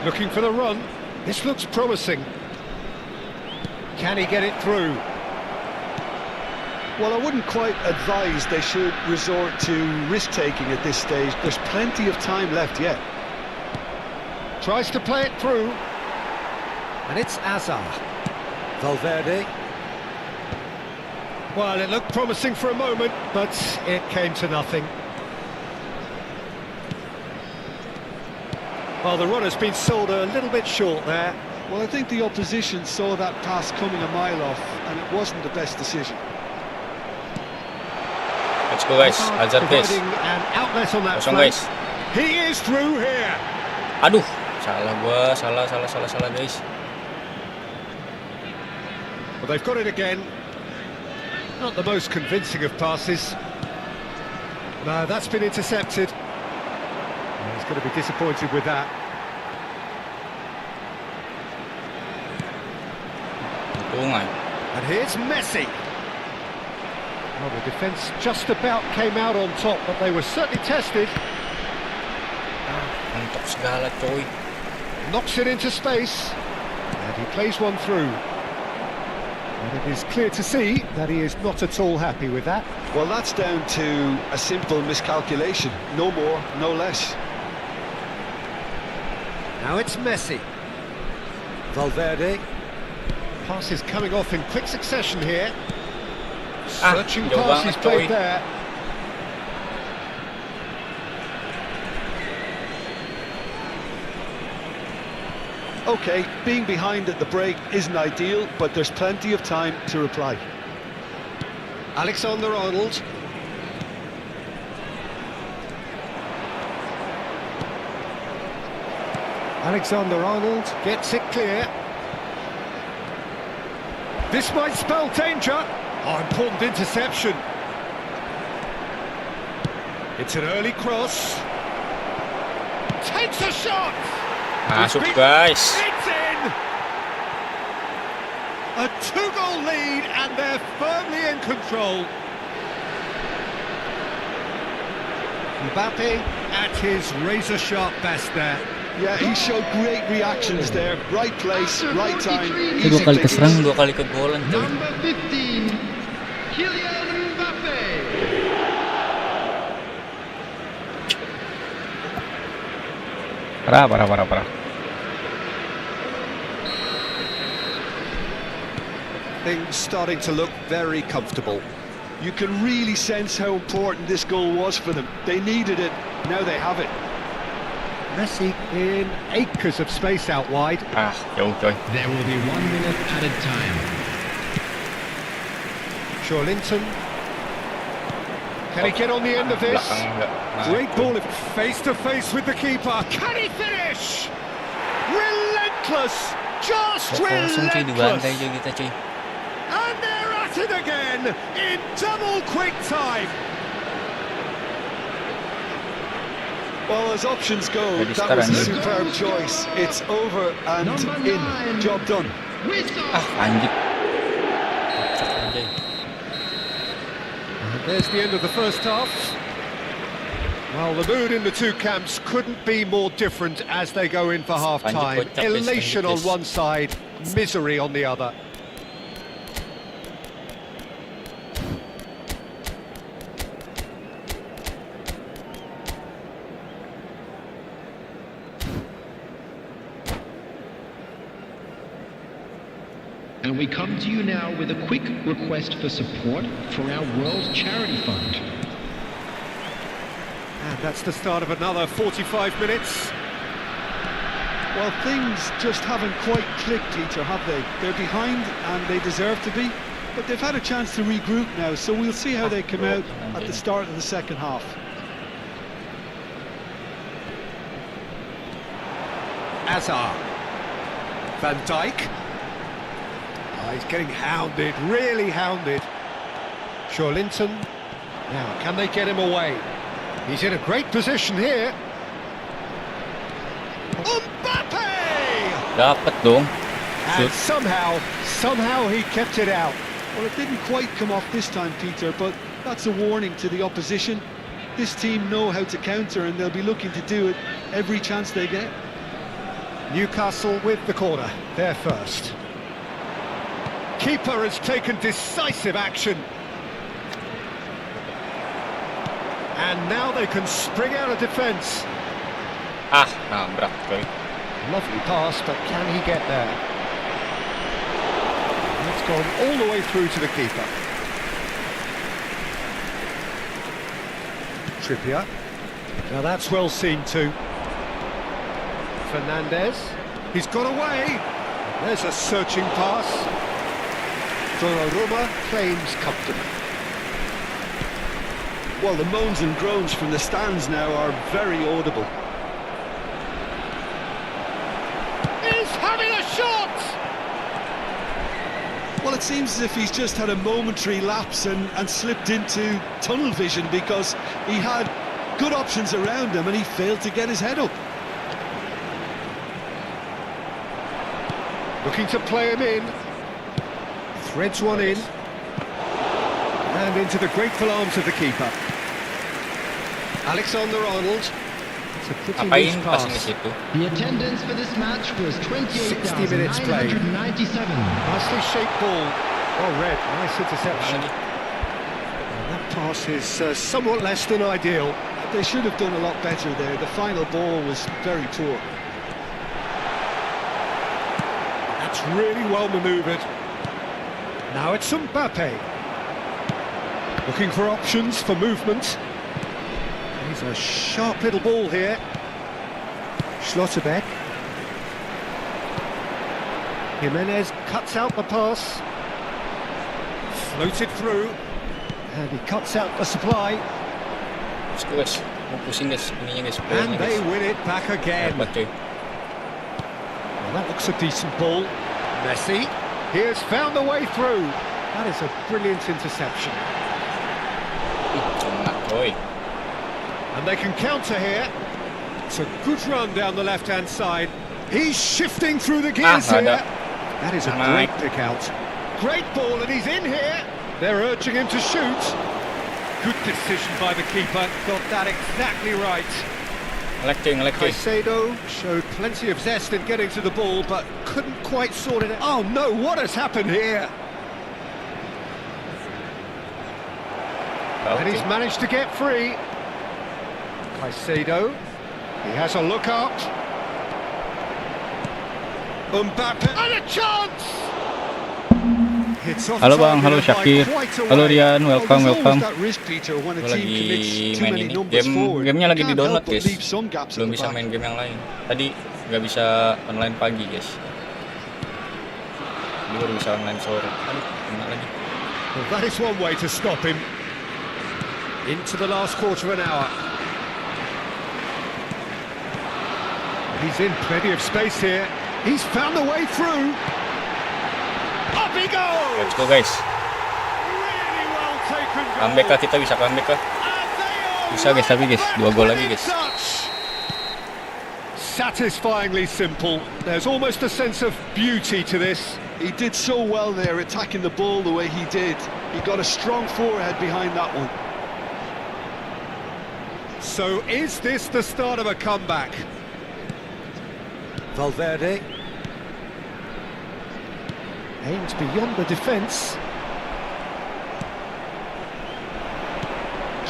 Looking for the run. This looks promising. Can he get it through? Well, I wouldn't quite advise they should resort to risk-taking at this stage. There's plenty of time left yet. Tries to play it through. And it's Azar. Valverde. Well, it looked promising for a moment, but it came to nothing. Well, the runner's been sold a little bit short there. Well, I think the opposition saw that pass coming a mile off, and it wasn't the best decision. Let's go guys, Hazard guys. Providing an outlet on that Kosong flank. guys. He is through here. Aduh, salah gua, salah guys. Well, they've got it again. Not the most convincing of passes. No, that's been intercepted. He's going to be disappointed with that. Tungai. And here's Messi. Well, the defence just about came out on top, but they were certainly tested. Untuk segala coy. Knocks it into space. And he plays one through. And it is clear to see that he is not at all happy with that. Well, that's down to a simple miscalculation. No more, no less. Now it's Messi. Valverde. Pass is coming off in quick succession here. Searching jauh pass is banget, played coy. there. Okay, being behind at the break isn't ideal, but there's plenty of time to reply. Alexander-Arnold. Alexander-Arnold gets it clear. This might spell danger. Oh, important interception. It's an early cross. Takes a shot. Masuk guys. It's in. A 2-goal lead and they're firmly in control. Mbappe at his razor-sharp best there. Yeah, he showed great reactions there. Right place, right time. Itu 2 kali Easy keserang, finish. 2 kali kegolan coy. Number 15, Kylian Mbappe. Parah. Things starting to look very comfortable. You can really sense how important this goal was for them. They needed it, now they have it. Messi in acres of space out wide. Jauh coy. There will be 1 minute added time. Linton. Can he get on the end of this? Belakang enggak. Great ball face to face with the keeper. Can he finish? Relentless, just Langsung cuy dibantai relentless. cuy kita cuy. And they're at it again in double quick time. Well, as options go, Jadi that was a sekarang superb choice. It's over and Number in. 9. Job done. Whistle. Anjir. Cocok anjay. And there's the end of the first half. Well, the mood in the two camps couldn't be more different as they go in for half-time. Elation on one side, misery on the other. And we come to you now with a quick request for support for our World Charity Fund. And that's the start of another 45 minutes. Well, things just haven't quite clicked, Peter, have they? They're behind and they deserve to be, but they've had a chance to regroup now, so we'll see how they come out at the start of the second half. Hazard. Van Dijk. Oh, he's getting hounded, really hounded. Linton. Now, can they get him away? He's in a great position here. Mbappe! Dapat dong. And somehow he kept it out. Well, it didn't quite come off this time, Peter, but that's a warning to the opposition. This team know how to counter and they'll be looking to do it every chance they get. Newcastle with the corner, they're first. Keeper has taken decisive action. And now they can spring out of defence. Nabrak coy. Lovely pass, but can he get there? It's gone all the way through to the keeper. Trippier. Now that's well seen too. Fernandez. He's got away. There's a searching pass. Donnarumma claims comfortably. Well, the moans and groans from the stands now are very audible. He's having a shot! Well, it seems as if he's just had a momentary lapse and slipped into tunnel vision because he had good options around him and he failed to get his head up. Looking to play him in. Threads one in. And into the grateful arms of the keeper. Alexander-Arnold. It's a pretty loose Apain passing di pass. situ? The attendance for this match was 60 minutes played. 28,997. Nicely shaped ball. Well read, nice interception. And that pass is somewhat less than ideal. They should have done a lot better there. The final ball was very poor. That's really well manoeuvred. Now it's Mbappe. Looking for options for movement. He's a sharp little ball here. Schlotterbeck. Jimenez cuts out the pass. Floated through. And he cuts out the supply. Guys, mau pusing guys, ininya guys. And they win it back again. Hebat cuy. Well, that looks a decent ball. Messi. He has found the way through. That is a brilliant interception. Enak coy. And they can counter here. It's a good run down the left-hand side. He's shifting through the gears nggak here. ada. That is a Nggak great naik. pick out. Great ball, and he's in here. They're urging him to shoot. Good decision by the keeper. Got that exactly right. Ngelek cuy, ngelek cuy. Caicedo showed plenty of zest in getting to the ball, but couldn't quite sort it out. Oh no, what has happened here? And he's managed to get free. Caicedo. He has a look up. Mbappe. And a chance! It's off Halo Bang, halo target by Syakir. quite a Halo way. Rian, welcome, There's always welcome. that risk, Peter, when a Gue team commits lagi too main many ini. numbers forward. Gamenya lagi Can't di download help but guys. leave some gaps Belum at the bisa back. main game yang lain. Tadi nggak bisa online pagi guys. Ini baru bisa online sore. Aduh, enak lagi. Well, that is one way to stop him. Into the last quarter of an hour. He's in plenty of space here. He's found the way through. Up he goes! Let's go guys. Really well taken goal. Comeback kah kita, bisa comeback kah? And they are Bisa guys, tapi guys, right 2 gol lagi within guys. touch. Satisfyingly simple. There's almost a sense of beauty to this. He did so well there, attacking the ball the way he did. He got a strong forehead behind that one. So is this the start of a comeback? Valverde aims beyond the defence.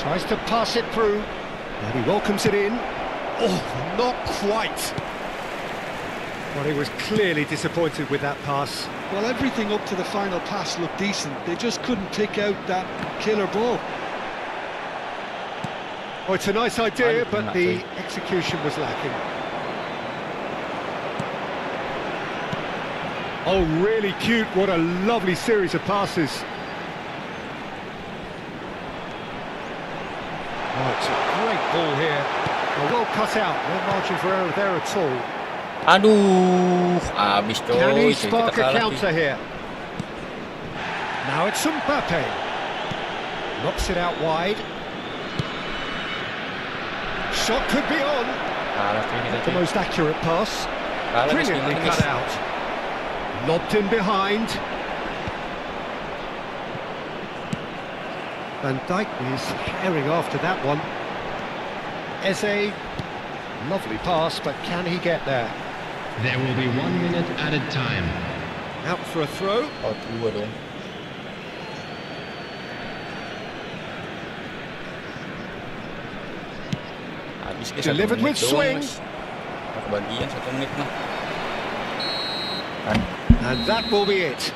Tries to pass it through, and he welcomes it in. Oh, not quite. Well, he was clearly disappointed with that pass. Well, everything up to the final pass looked decent. They just couldn't pick out that killer ball. Oh, it's a nice idea, but the execution was lacking. Oh, really cute. What a lovely series of passes. Oh, it's a great ball here. Well cut out. No margin for error there at all. Aduh, habis coy. Can he Kita spark a kalah, counter cuy. here? Now it's Mbappe. Knocks it out wide. Shot could be on. Kalah cuy kita The cuy. most accurate pass. Kalah guys, Brilliantly gimana cut guys? out. Lobbed in behind. Van Dijk is herring after that one. Eze, lovely pass, but can he get there? There will be 1 minute added time. Out for a throw. Oh, 2 dong. Habis guys, 1 Delivered menit with doang, swing. guys. Kebagian 1 menit mah. Kan. And that will be it.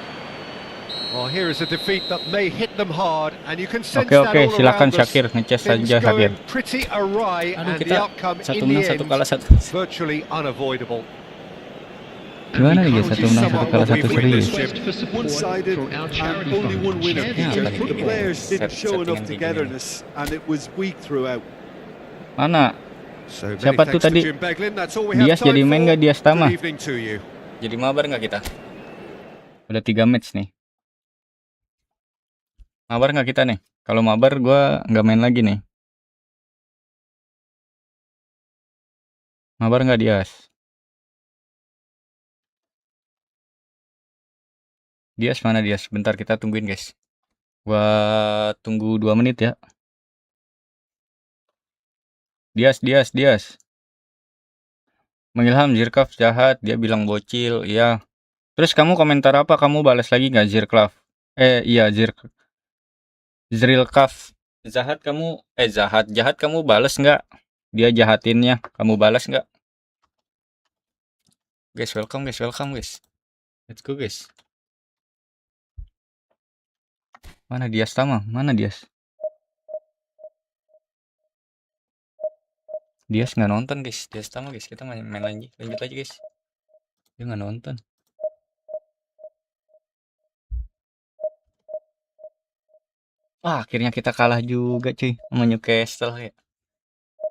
Well, here is a defeat that may hit them hard, and you can sense that Oke, all silakan around us. Syakir, ngecas Things saja Syakir. going pretty awry, Aduh, and the kita outcome 1 in menang the 1 end kalah 1. virtually unavoidable. Gimana nih guys, 1 menang 1 kalah 1 serius? One-sided and only one winner, Peter. Yeah, The players didn't show enough settingan kayak gini. togetherness, and it was weak throughout. Mana? So many Siapa tuh thanks to tadi? Jim Beglin. That's all we have Dias time jadi main for. nggak Dias Tama? Good evening to you. Jadi mabar nggak kita? Udah 3 match nih. Mabar nggak kita nih? Kalau mabar gua nggak main lagi nih. Mabar nggak Dias? Dias mana Dias? Bentar kita tungguin guys. Gua tunggu 2 menit ya. Dias. Mengilham Zirkaf jahat, dia bilang bocil, iya. Terus kamu komentar apa? Kamu balas lagi nggak Zirklaf? Iya Zrilkaf. Jahat kamu balas nggak? Dia jahatinnya, kamu balas nggak? Guys, welcome guys. Let's go guys. Mana Dias Tama? Mana Dias? Dias nggak nonton guys. Dias Tama guys. Kita main lagi. Lanjut aja guys. Dia nggak nonton. Akhirnya kita kalah juga cuy sama Newcastle ya.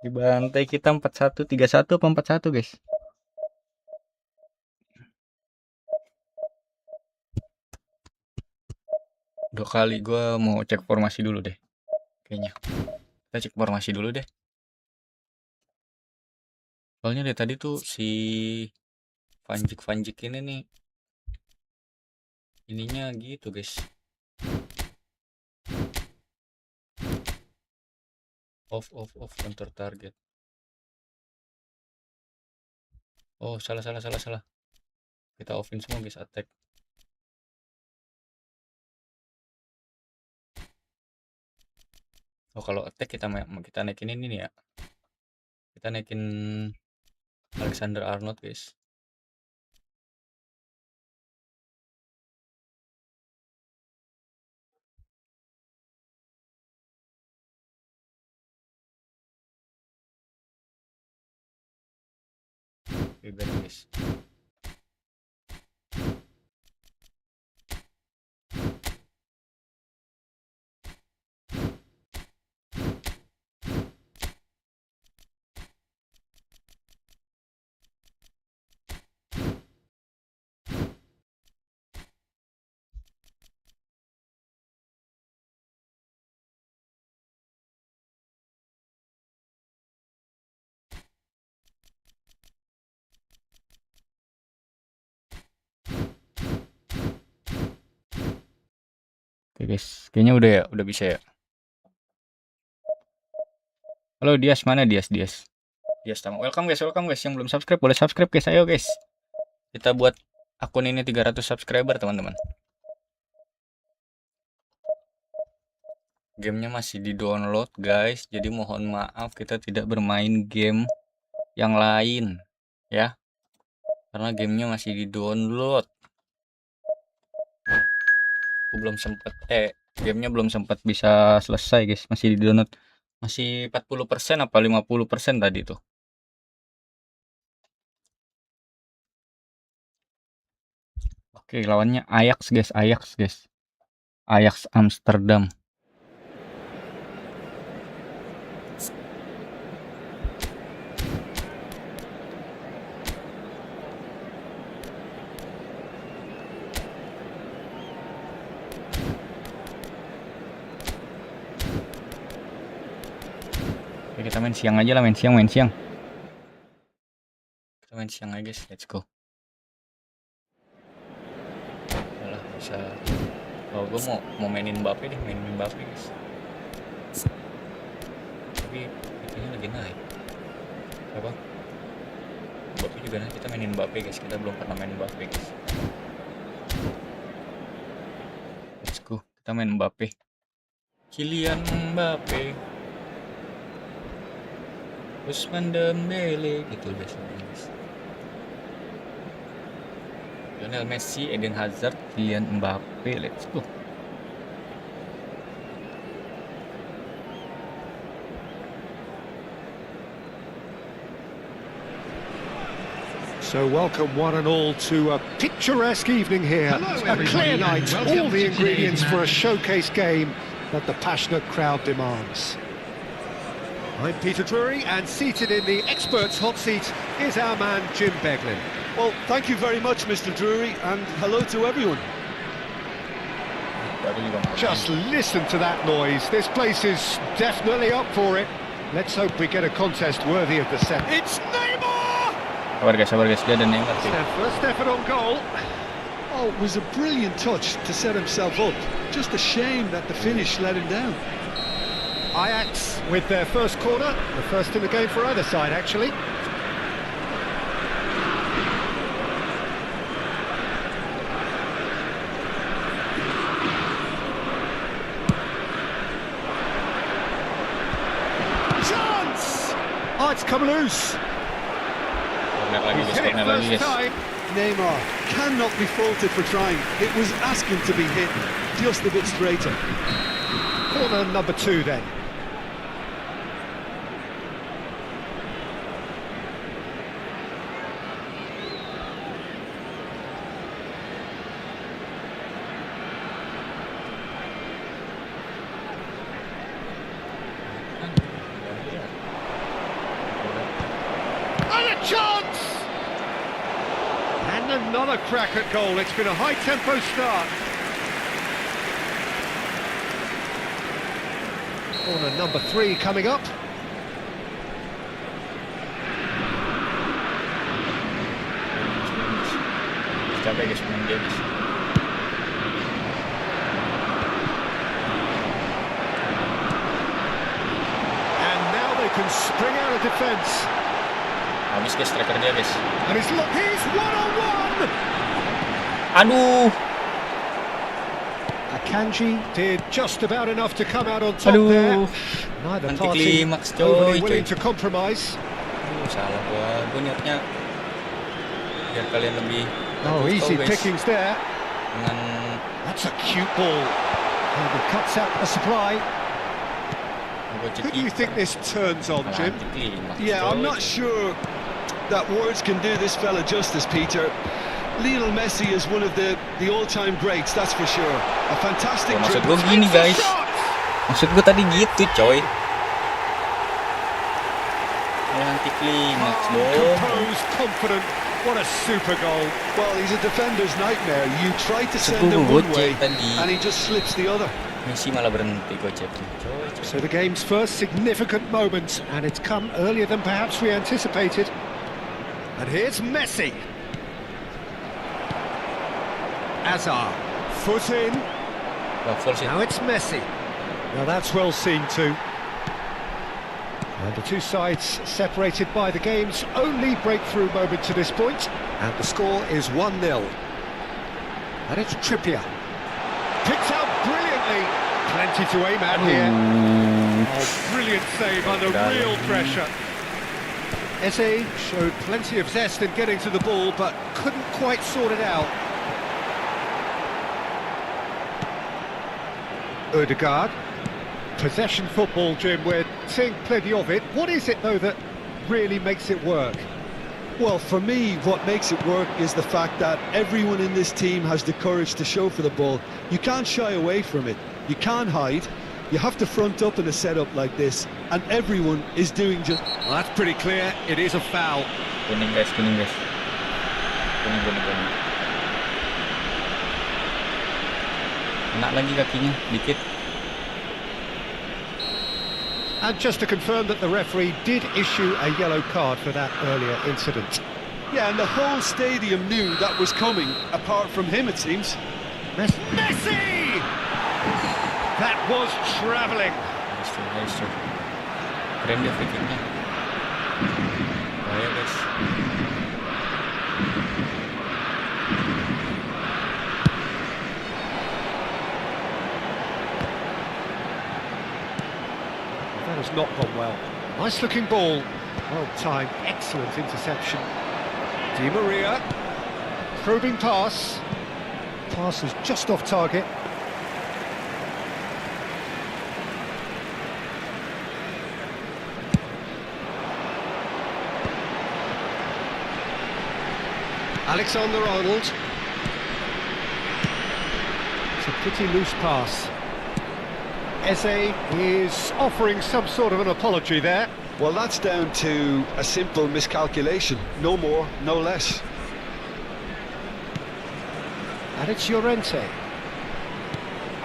Dibantai kita 4-1, 3-1 apa 4-1 guys. Dua kali gue mau cek formasi dulu deh. Kayaknya. Kita cek formasi dulu deh. Soalnya dari tadi tuh si Vanjik ini nih. Ininya gitu guys. Off counter target. Oh salah. Kita offin semua guys, attack. Oh kalau attack kita naikin ini nih ya. Kita naikin Alexander Arnold guys. Oke guys. Oke guys, kayaknya udah bisa ya. Halo Dias, mana Dias? Dias Tama. Welcome guys. Yang belum subscribe boleh subscribe guys. Ayo guys. Kita buat akun ini 300 subscriber teman-teman. Gamenya masih di-download guys. Jadi mohon maaf kita tidak bermain game yang lain ya. Karena gamenya masih di-download. Aku belum sempet gamenya belum sempat bisa selesai guys, masih di download, masih 40% apa 50% tadi tuh. Oke, lawannya Ajax guys, Ajax Amsterdam. Oke, kita main siang aja lah, main siang. Kita main siang aja guys, let's go. Yalah, bisa. Oh, gue mau mainin Mbappe guys. Tapi itunya lagi naik. Apa? Mbappe juga naik, kita mainin Mbappe guys. Kita belum pernah main Mbappe guys. Let's go, kita main Mbappe. Kylian Mbappe. Usman Dembele gitu biasanya guys. Lionel Messi, Eden Hazard, Kylian Mbappe, let's go. So welcome one and all to a picturesque evening here. Hello, A clear night, welcome all the to ingredients today's for a match. showcase game that the passionate crowd demands. I'm Peter Drury, and seated in the experts' hot seat is our man Jim Beglin. Well, thank you very much, Mr. Drury, and hello to everyone. Just listen to that noise. This place is definitely up for it. Let's hope we get a contest worthy of the set. It's Neymar! Sabar guys, dia ada Neymar sih. Stefan on goal. Oh, it was a brilliant touch to set himself up. Just a shame that the finish let him down. Ajax with their first corner, the first in the game for either side, actually. Chance! Oh, it's come loose. Corner lagi He's guys, hit it corner lagi first guys. time. Neymar cannot be faulted for trying. It was asking to be hit just a bit straighter. Corner number 2 then. And a chance! And another crack at goal. It's been a high-tempo start. Corner number 3 coming up. Capek guys main dia guys. And now they can spring out of defence. Habis guys striker dia guys. And he's one-on-one! Aduh. Akanji did just about enough to come out on top there. Aduh. Neither Anti party klimaks overly coy. willing to compromise. Salah gua niatnya biar kalian lebih Oh, tahu, easy guys. pickings there. Dengan That's a cute ball. And it cuts out the supply. gua Who do you think this turns on, Jim? anti klimaks. Yeah, I'm coy. not sure that words can do this fella justice, Peter. Lionel Messi is one of the all-time greats, that's for sure. A fantastic Oh, maksud dribble. gua gini guys. Shot! Maksud gua tadi gitu coy. Anti klimaks dong. Composed, confident. What a super goal. Well, he's a defender's nightmare. You try to Maksud send gua him one gocek way, tadi. and he just slips the other. Messi malah berhenti goceknya coy. So the game's first significant moment, and it's come earlier than perhaps we anticipated. And here's Messi. Hazard, foot in. Waffle sih. Now it's Messi. Now that's well seen too. And the two sides separated by the game's only breakthrough moment to this point. And the score is 1-0. And it's Trippier. Picked out brilliantly. Plenty to aim at here. Oh, brilliant save under real pressure. Eze showed plenty of zest in getting to the ball, but couldn't quite sort it out. Ødegaard. Possession football, Jim, we're seeing plenty of it. What is it, though, that really makes it work? Well, for me, what makes it work is the fact that everyone in this team has the courage to show for the ball. You can't shy away from it. You can't hide. You have to front up in a setup like this, and everyone is doing just... Well, that's pretty clear. It is a foul. Kuning guys, kuning guys. Kuning, kuning, kuning. Kena lagi kakinya, dikit. And just to confirm that the referee did issue a yellow card for that earlier incident. Yeah, and the whole stadium knew that was coming, apart from him, it seems. Messi! That was travelling. Nice try. Keren dia free kicknya. Bahaya guys. That has not gone well. Nice looking ball. Well timed, excellent interception. Di Maria. Probing pass. Pass is just off target. Alexander-Arnold. It's a pretty loose pass. Eze is offering some sort of an apology there. Well, that's down to a simple miscalculation. No more, no less. And it's Llorente.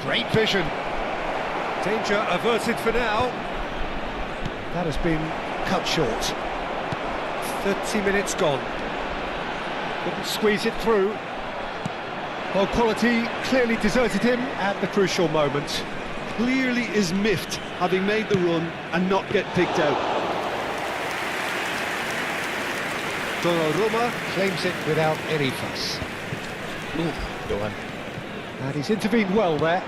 Great vision. Danger averted for now. That has been cut short. 30 minutes gone. Couldn't squeeze it through. Well, quality clearly deserted him at the crucial moment. Clearly is miffed, having made the run and not get picked out. Donnarumma claims it without any fuss. Johan. And he's intervened well there.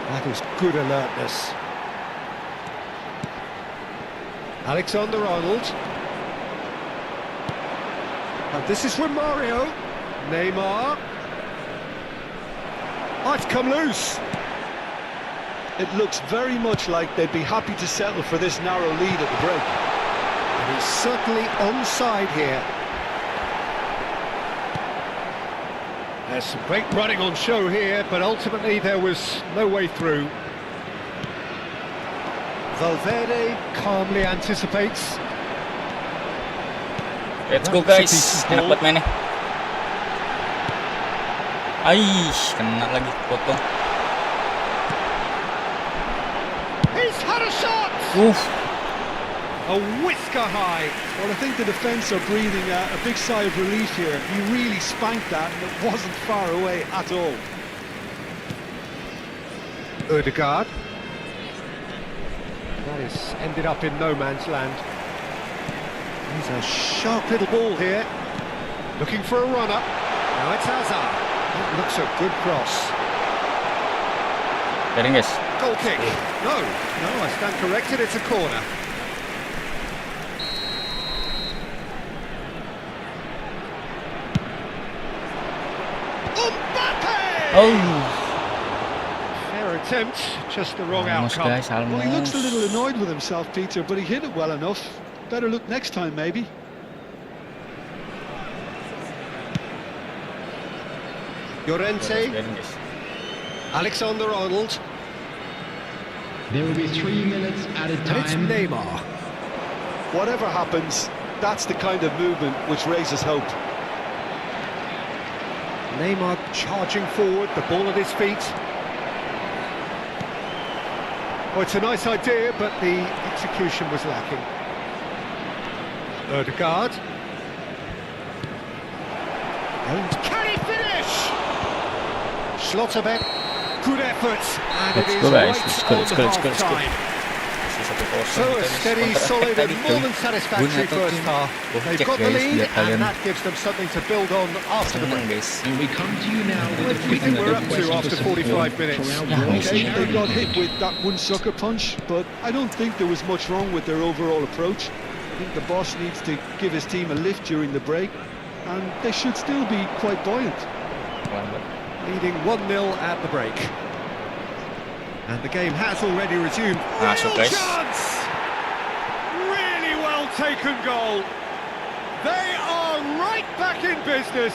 That is good alertness. Alexander-Arnold. And this is from Mario. Neymar. Oh, it's come loose. It looks very much like they'd be happy to settle for this narrow lead at the break. And he's certainly onside here. There's some great running on show here, but ultimately there was no way through. Valverde calmly anticipates. Let's go guys. Enak banget mainnya. Aish, kena lagi potong. He's had a shot! A whisker high. Well, I think the defence are breathing a big sigh of relief here. He really spanked that and it wasn't far away at all. Ødegaard. That is ended up in no man's land. He's a sharp little ball here. Looking for a run-up. Now it's Hazard. That looks a good cross. Getting guys. Goal kick. No, I stand corrected. It's a corner. Fair attempt, just the wrong outcome. Guys, well, he looks a little annoyed with himself, Peter, but he hit it well enough. Better look next time, maybe. Llorente. Alexander-Arnold. There will be 3 minutes at a And it's time. Neymar. Whatever happens, that's the kind of movement which raises hope. Neymar charging forward, the ball at his feet. Oh, it's a nice idea, but the execution was lacking. Ødegaard. And can he finish? Schlotterbeck, good effort, and it is right on half-time. So a steady, solid and more than satisfactory first half. They've got the lead and that gives them something to build on after the break. And we come to you now with What a do you quick think we're up request to for after support 45 minutes? for our Yeah, world Okay, they charity got hit fund. with that one sucker punch, but I don't think there was much wrong with their overall approach. I think the boss needs to give his team a lift during the break, and they should still be quite buoyant. Leading 1-0 at the break. And the game has already resumed. Masuk, Real guys. chance! Really well taken goal. They are right back in business.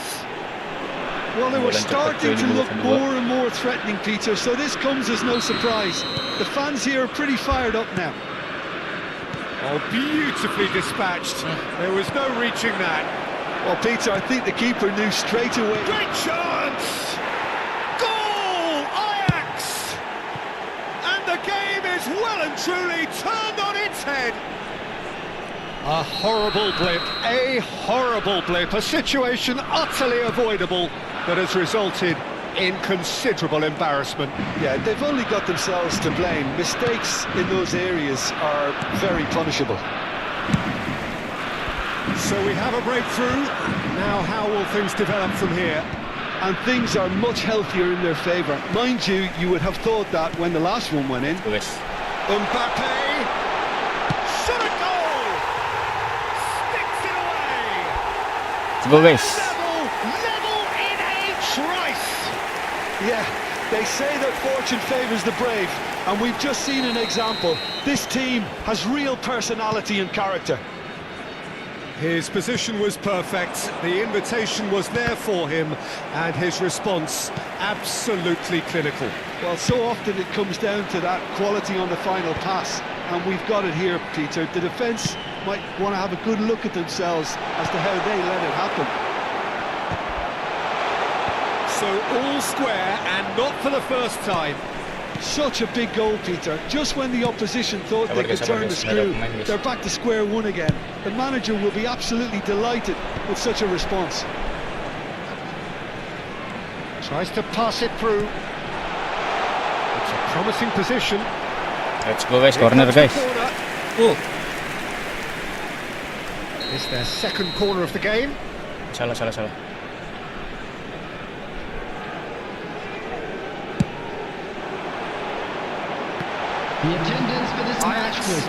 Well, they were Bola starting cepat to di look babak kedua. more and more threatening, Peter, so this comes as no surprise. The fans here are pretty fired up now. Oh, beautifully dispatched. There was no reaching that. Well, Peter, I think the keeper knew straight away. Great chance! Goal! Ajax! And the game is well and truly turned on its head. A horrible blip, a situation utterly avoidable that has resulted in considerable embarrassment. Yeah, they've only got themselves to blame. Mistakes in those areas are very punishable. So we have a breakthrough. Now how will things develop from here? And things are much healthier in their favour. Mind you, you would have thought that when the last one went in. Guys. Mbappe! Shot a goal! Sticks it away! Let's go guys. Level in a trice! Yeah, they say that fortune favours the brave, and we've just seen an example. This team has real personality and character. His position was perfect, the invitation was there for him, and his response absolutely clinical. Well, so often it comes down to that quality on the final pass, and we've got it here, Peter. The defence might want to have a good look at themselves as to how they let it happen. So all square, and not for the first time. Such a big goal, Peter. Just when the opposition thought they could turn the screw, they're back to square one again. The manager will be absolutely delighted with such a response. Tries to pass it through. It's a promising position. Let's go guys, corner guys. It's their second corner of the game. Salah. The attendance for this match was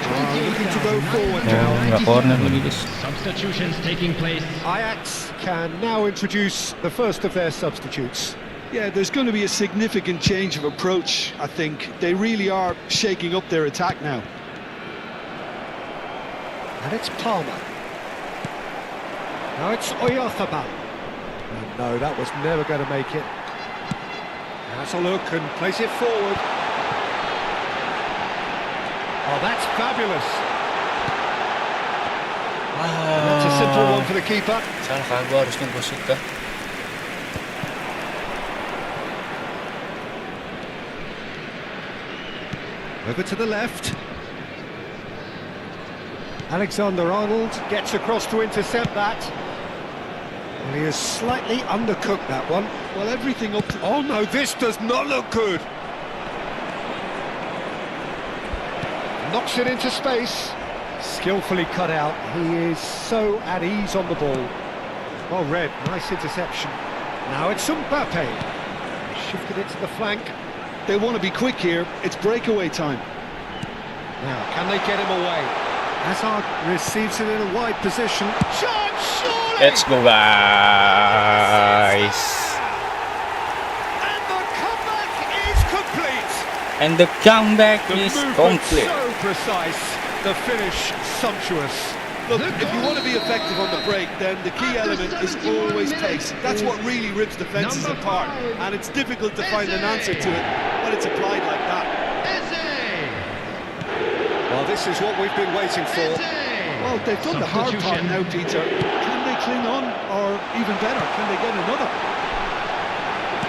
Looking to go 28,900. forward Oh, now. nggak corner lagi guys. Substitutions taking place. Ajax can now introduce the first of their substitutes. Yeah, there's going to be a significant change of approach, I think. They really are shaking up their attack now. And it's Palmer. Now it's Oyarzabal. No, that was never going to make it. Has a look and plays it forward. Oh, that's fabulous. That's a simple one for the keeper. Salah kah, gua harusnya gua shoot kah? Over to the left. Alexander-Arnold gets across to intercept that. And he has slightly undercooked that one. Well, everything up to... Oh no, this does not look good. Knocks it into space. Skillfully cut out. He is so at ease on the ball. Well read, nice interception. Now it's Mbappe. Shifted it to the flank. They want to be quick here. It's breakaway time. Now, can they get him away? Hazard receives it in a wide position. Shot, surely! Let's go guys. And the comeback is complete. And the comeback The is movement complete. so precise. The finish sumptuous. Look, if you want to be effective on the break, then the key element is always pace. That's what really rips defences apart. And it's difficult to find an answer to it when it's applied like that. Well, this is what we've been waiting for. Well, they've done the hard part now, Peter. Can they cling on? Or even better, can they get another?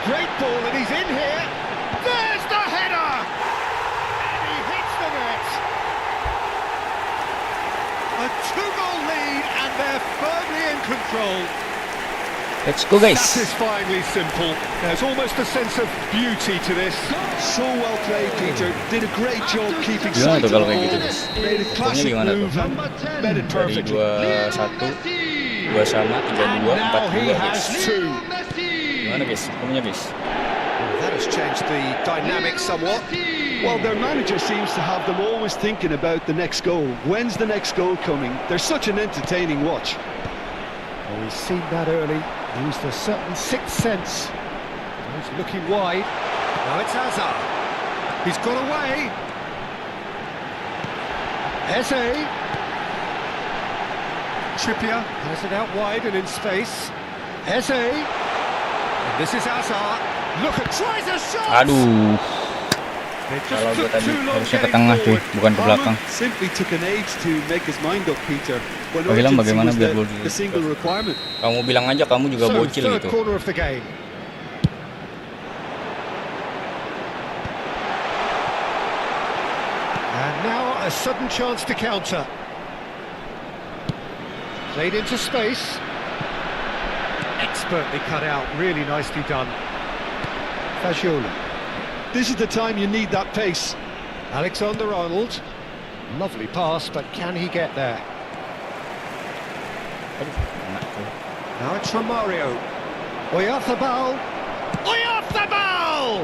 Great ball, and he's in here. There's the header! And he hits the net. A two-goal lead, and they're firmly in control. Let's go guys. Satisfyingly simple. There's almost a sense of beauty to this. So well played, Peter. Did a great job keeping Gimana sight tuh of the kalau kayak ball. gitu guys? Made a classic gimana tuh? move and met it Dari perfectly. 2-1, 2 sama, 3-2, Now he 4-2 has guys. two. Gimana guys? Hukumnya guys? That has changed the dynamic somewhat. Well, their manager seems to have them always thinking about the next goal. When's the next goal coming? They're such an entertaining watch. Well, we've seen that early. Used a certain sixth sense. He's looking wide. Now it's Hazard. He's got away. Eze. Trippier has it out wide and in space. Eze. And this is Hazard. Look at tries a shot. Aduh. It just Kalau gue took tadi too long harusnya ke getting tengah cuy, forward. bukan ke belakang. Simply took an age to make his mind up, Peter. When Kau bilang urgency bagaimana was biar gol the single requirement. Kamu bilang aja kamu juga So, bocil third gitu. corner of the game. And now a sudden chance to counter. Played into space. Expertly cut out, really nicely done. Fagioli. This is the time you need that pace. Alexander-Arnold. Lovely pass, but can he get there? Aduh, enak tuh. Now it's Romario. Oyarzabal. Oyarzabal!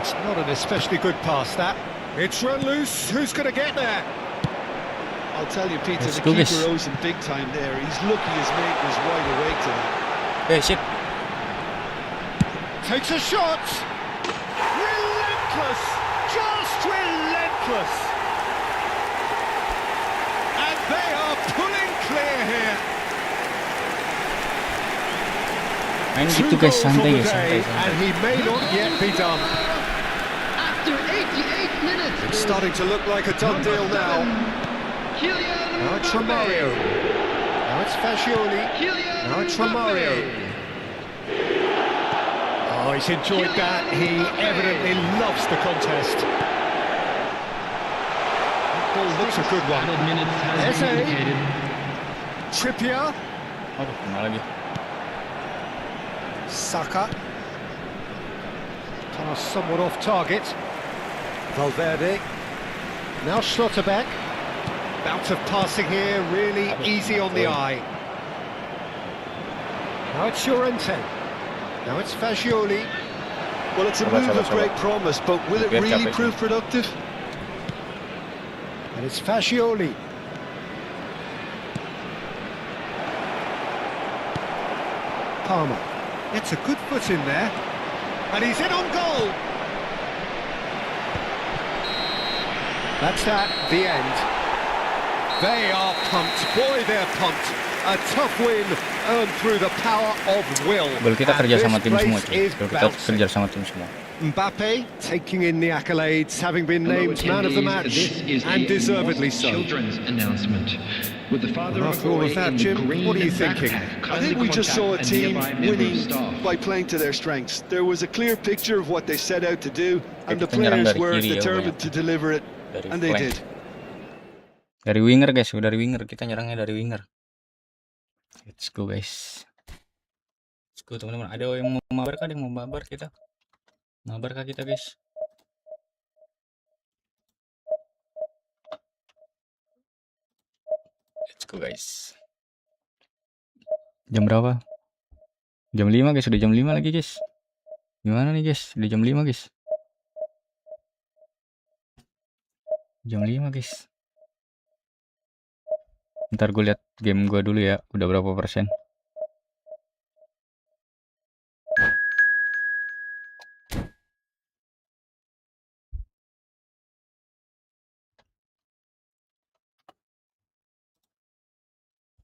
It's not an especially good pass, that. It's run loose. Who's going to get there? I'll tell you, Peter, Let's the go, keeper guys. owes him big time there. He's lucky his mate was wide awake to that. Shit. Takes a shot. Relentless. Just relentless. And they are pulling clear here. Main Two gitu guys, goals on santai the guys, santai, day, and santai. he may not yet be done. After 88 minutes. It's starting to look like a done deal now. Now it's Romario. Now it's Fagioli. Now it's Romario. Oh, he's enjoyed that. He evidently loves the contest. That ball looks a good one. Added minutes has been Eze. indicated. Trippier. Aduh, kena lagi. Saka. Pass somewhat off target. Valverde. Now Schlotterbeck. Bout of passing here, really easy on the eye. Now it's Llorente. Now it's Fagioli. Well, it's a move of great promise, but will it really prove productive? And it's Fagioli. Palmer. Gets a good foot in there. And he's in on goal. That's that, the end. They are pumped. Boy, they're pumped. A tough win earned through the power of will. Gol kita kerja sama tim semua, cuy. Gol kita kerja sama tim semua. Mbappe taking in the accolades, having been named man of the match, and deservedly so. Children's announcement. With the father After all of that, Jim, what are you thinking? I think we just saw a team winning by playing to their strengths. There was a clear picture of what they set out to do, and the players were determined to deliver it, and they did. Dari winger guys, dari winger, kita nyerangnya dari winger. Let's go guys. Let's go teman-teman. Ada yang mau mabar kah? Ada yang mau mabar kita? Mabar kah kita guys? Let's go guys. Jam berapa? Jam 5 guys, udah jam 5 lagi guys. Gimana nih guys? Udah jam 5 guys. Jam 5 guys. Ntar gue lihat game gue dulu ya, udah berapa persen.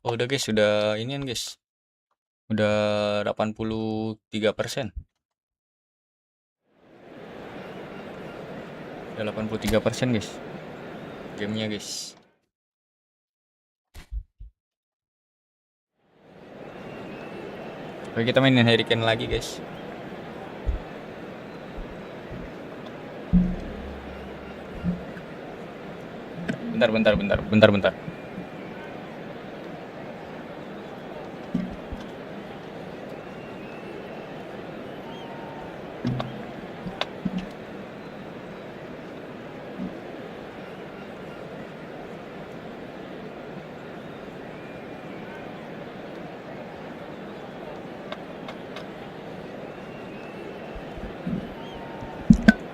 Oh udah guys, udah inian guys. Udah 83%. Udah 83% guys. Gamenya guys. Oke, kita mainin Harry Kane lagi guys. Bentar.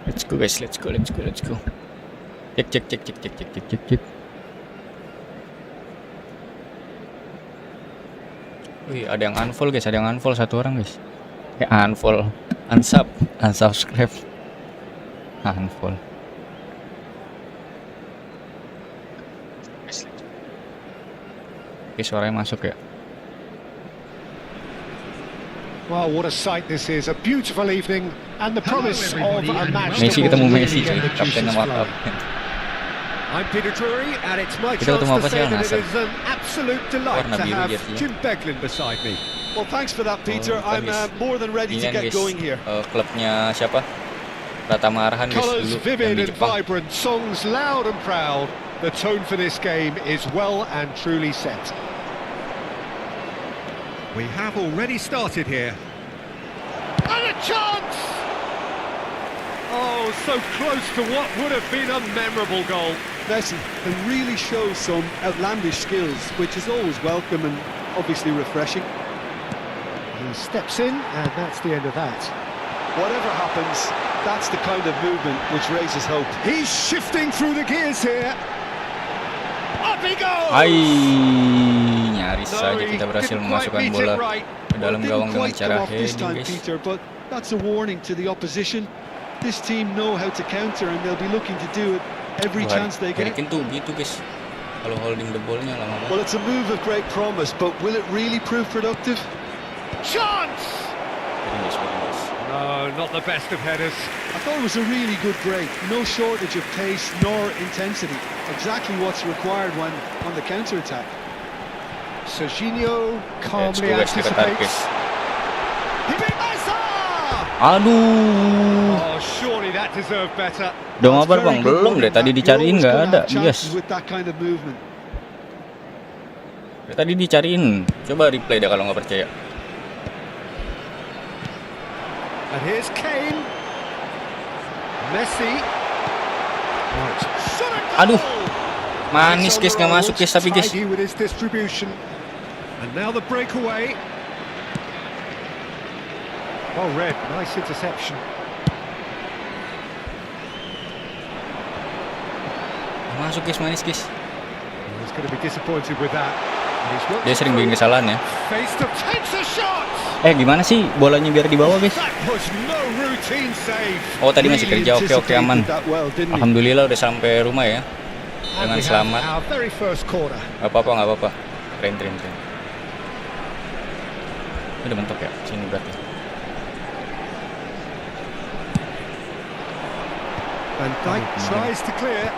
Let's go guys, let's go. Cek. Wih, ada yang unfollow guys, satu orang guys. Unfollow, unsubscribe, unfollow. Oke, suaranya masuk ya. Wow, what a sight this is. A beautiful evening and the promise of a match. Messi, ketemu Messi, kapten WhatsApp. I'm Peter Drury, and it's my chance to say that it is an absolute delight to have Jim Beglin beside me. Well, thanks for that, Peter. I'm more than ready to get going here. Klubnya siapa? Rata Marahan guys, Colours dulu vivid di and Jepang. vibrant, songs loud and proud. The tone for this game is well and truly set. We have already started here. And a chance! Oh, so close to what would have been a memorable goal. Messi can really show some outlandish skills, which is always welcome and obviously refreshing. He steps in, and that's the end of that. Whatever happens, that's the kind of movement which raises hope. He's shifting through the gears here. Up he goes! Nyaris saja kita berhasil memasukkan bola ke dalam gawang dengan cara heading guys. Peter, but that's a warning to the opposition. This team know how to counter and they'll be looking to do it every chance they get. Harry Kane tuh gitu guys. Kalau holding the ball-nya lama banget. Well, it's a move of great promise, but will it really prove productive? Chance! No, not the best of headers. I thought it was a really good break. No shortage of pace nor intensity. Exactly what's required when on the counter-attack. Serginho calmly anticipates. He beat Asa! Aduh. Oh, surely that deserved better. Udah mabar bang? Belum deh, tadi dicariin nggak ada. Yes. Tadi dicariin. Coba replay deh kalau nggak percaya. And here's Kane. Messi. Right. Aduh, manis guys, nggak masuk guys, tapi guys. Tidy with his distribution. And now the breakaway. Well read, nice interception. Masuk guys, manis guys. He's going to be disappointed with that. Dia sering bikin kesalahan ya. Face to takes a shot. Gimana sih bolanya biar di bawah guys? That was no routine save. Oh, tadi masih kerja, oke aman. Alhamdulillah udah sampai rumah ya. Dengan selamat. Our very first corner. Gak apa-apa. Keren. Ini udah mentok ya, sini berarti. And Dijk tries to clear.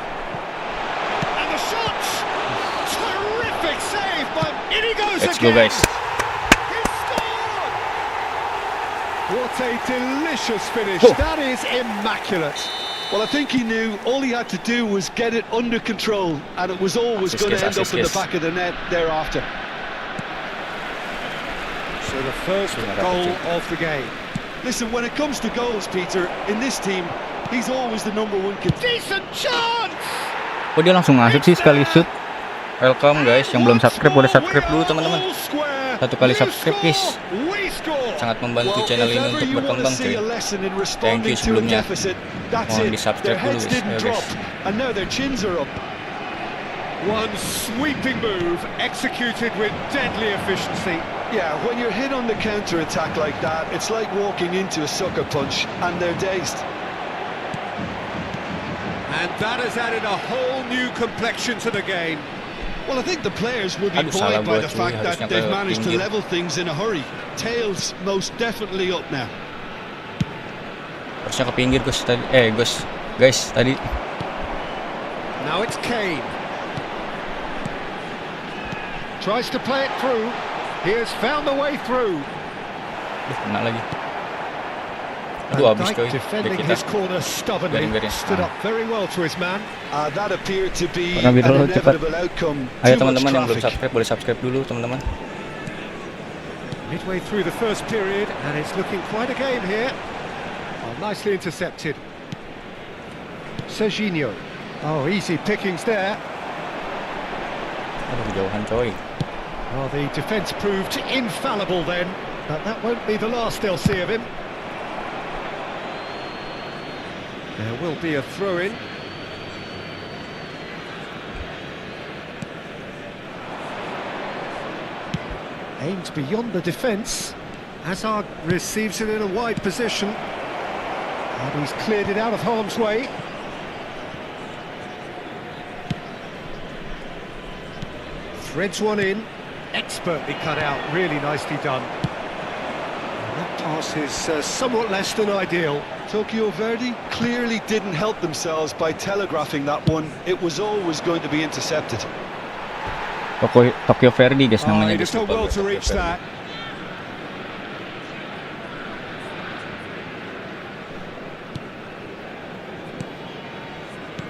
And the shot! Terrific save, but in he goes Let's again. go guys. He scored! What a delicious finish. Oh. That is immaculate. Well, I think he knew all he had to do was get it under control, and it was always going to end up in the back of the net thereafter. So the first goal of the game. Listen, when it comes to goals, Peter, in this team, he's always the #1 contender. Decent chance! Oh, dia langsung masuk sih sekali shoot. Welcome guys, yang belum subscribe boleh subscribe dulu teman-teman. 1 kali subscribe guys, sangat membantu channel ini untuk berkembang cuy. Thank you sebelumnya. Mohon di subscribe dulu guys. Ayo guys. And now their chins are up. One sweeping move executed with deadly efficiency. Yeah, when you're hit on the counter attack like that, it's like walking into a sucker punch, and they're dazed. And that has added a whole new complexion to the game. Well, I think the players will be buoyed by the fact that they've managed to level things in a hurry. Tails most definitely up now. Harusnya ke pinggir guys tadi. Guys tadi. Now it's Kane. Tries to play it through. He has found the way through. Kena lagi. Aduh, habis coy. Defending his corner stubbornly. Stood up very well to his man. That appeared to be an an inevitable outcome. Ayo teman-teman yang belum subscribe boleh subscribe dulu teman-teman. Midway through the first period, and it's looking quite a game here. Oh, nicely intercepted. Serginho. Oh, easy pickings there. Aduh, jauhan coy. Well, the defence proved infallible then, but that won't be the last they'll see of him. There will be a throw-in. Aimed beyond the defence. Hazard receives it in a wide position. And he's cleared it out of harm's way. Threads one in. Expertly cut out, really nicely done. And that pass is somewhat less than ideal. Tokyo Verdy clearly didn't help themselves by telegraphing that one. It was always going to be intercepted. Tokyo Verdy guys namanya. He just done well to reach that.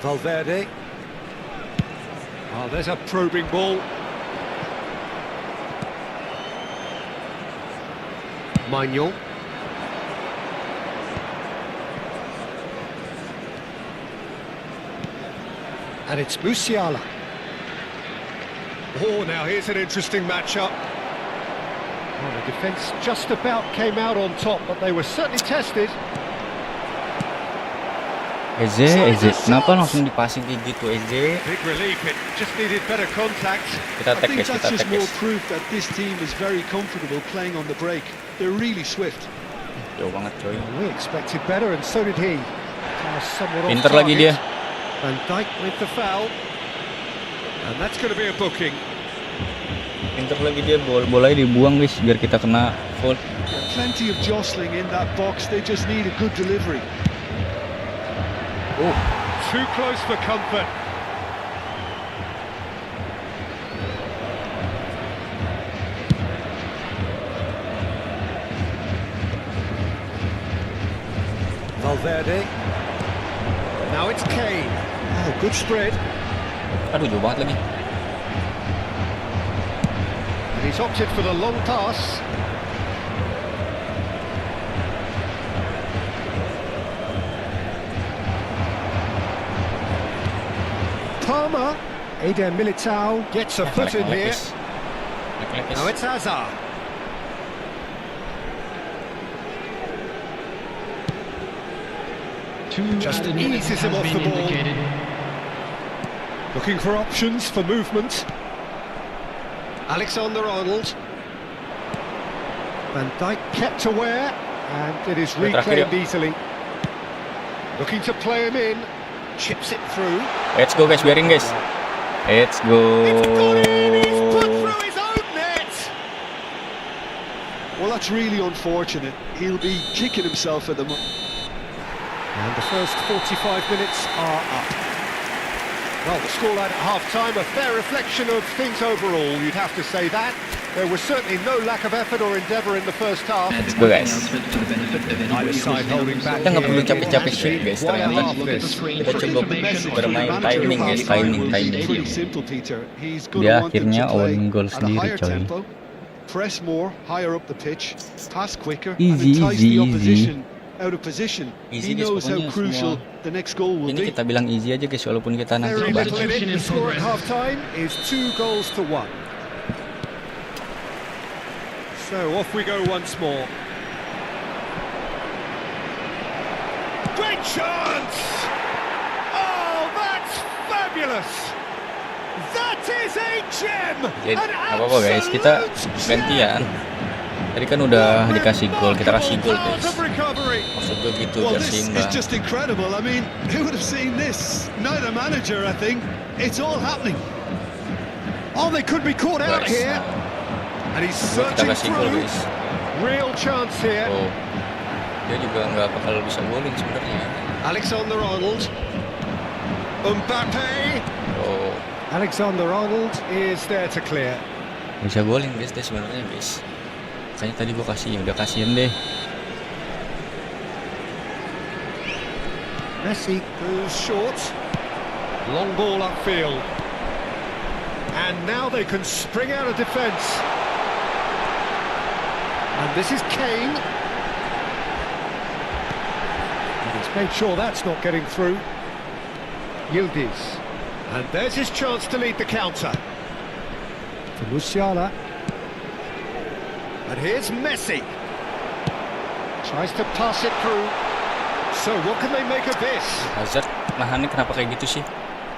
Valverde. Oh, there's a probing ball. MINGGU. And it's Musiala. Oh, now here's an interesting matchup. Well, the defence just about came out on top, but they were certainly tested. Eze, kenapa langsung dipasing kayak gitu Eze? Big relief, it just needed better contact. Kita I tag think guys, that's kita just tag more guys. proof that this team is very comfortable playing on the break. They're really swift. Jauh banget coy. We expected better, and so did he. Somewhat off Pinter lagi dia. And Dijk with the foul. And that's going to be a booking. Pinter lagi dia, bolanya dibuang guys biar kita kena foul. Plenty of jostling in that box. They just need a good delivery. Oh, too close for comfort. Valverde. Now it's Kane. Oh, good spread. Aduh, jauh banget lagi. And he's opted for the long pass. Palmer. Eder Militao gets a foot in here. Now it's Hazard. Just eases him off the ball. Looking for options for movement. Alexander-Arnold. Van Dijk kept aware, and it is reclaimed easily. Looking to play him in. Chips it through. Let's go guys, biarin guys. Let's go. It's gone in. He's put through his own net. Well, that's really unfortunate. He'll be kicking himself at the moment. And the first 45 minutes are up. Well, the scoreline at half-time, a fair reflection of things overall, you'd have to say that. There was certainly no lack of effort or endeavour in the first half. Let's go guys. Either side holding back Kita nggak perlu here. capek-capek shoot guys, ternyata kita coba bermain timing guys, timing. Pretty simple, Peter. He's going Dia to want them akhirnya to play own goal at a sendiri higher coy. tempo, press more, higher up the pitch, pass quicker, Easy, and entice easy, the opposition out of position. Easy He guys, knows how pokoknya crucial semua. the next goal will Ini be. kita bilang easy aja guys, walaupun kita nanti Very balik. little in it. The score at half-time is 2 goals to 1. So off we go once more. Great chance! Oh, that's fabulous! That is a gem! Jadi An apa-apa guys, kita absolute gantian. gem! Tadi kan udah dikasih gol, kita kasih gol Remarkable guys. part of recovery. Maksud gue gitu, Well, biar this is seimbang. just incredible. I mean, who would have seen this? Neither manager, I think. It's all happening. Oh, they could be caught out Guys, here. And he's Coba kita searching kasih gol through. guys. Real chance here. Oh, dia juga nggak bakal bisa golin sebenarnya. Alexander-Arnold. Mbappe. Oh, Alexander-Arnold is there to clear. bisa golin guys dia sebenarnya guys. Makanya tadi gue kasih, udah kasihin deh. Messi goes short. Long ball upfield. And now they can spring out of defence. And this is Kane. And he's made sure that's not getting through. Yildiz. And there's his chance to lead the counter. To Musiala. And here's Messi. Tries to pass it through. So what can they make of this? Hazard nahannya kenapa kayak gitu sih?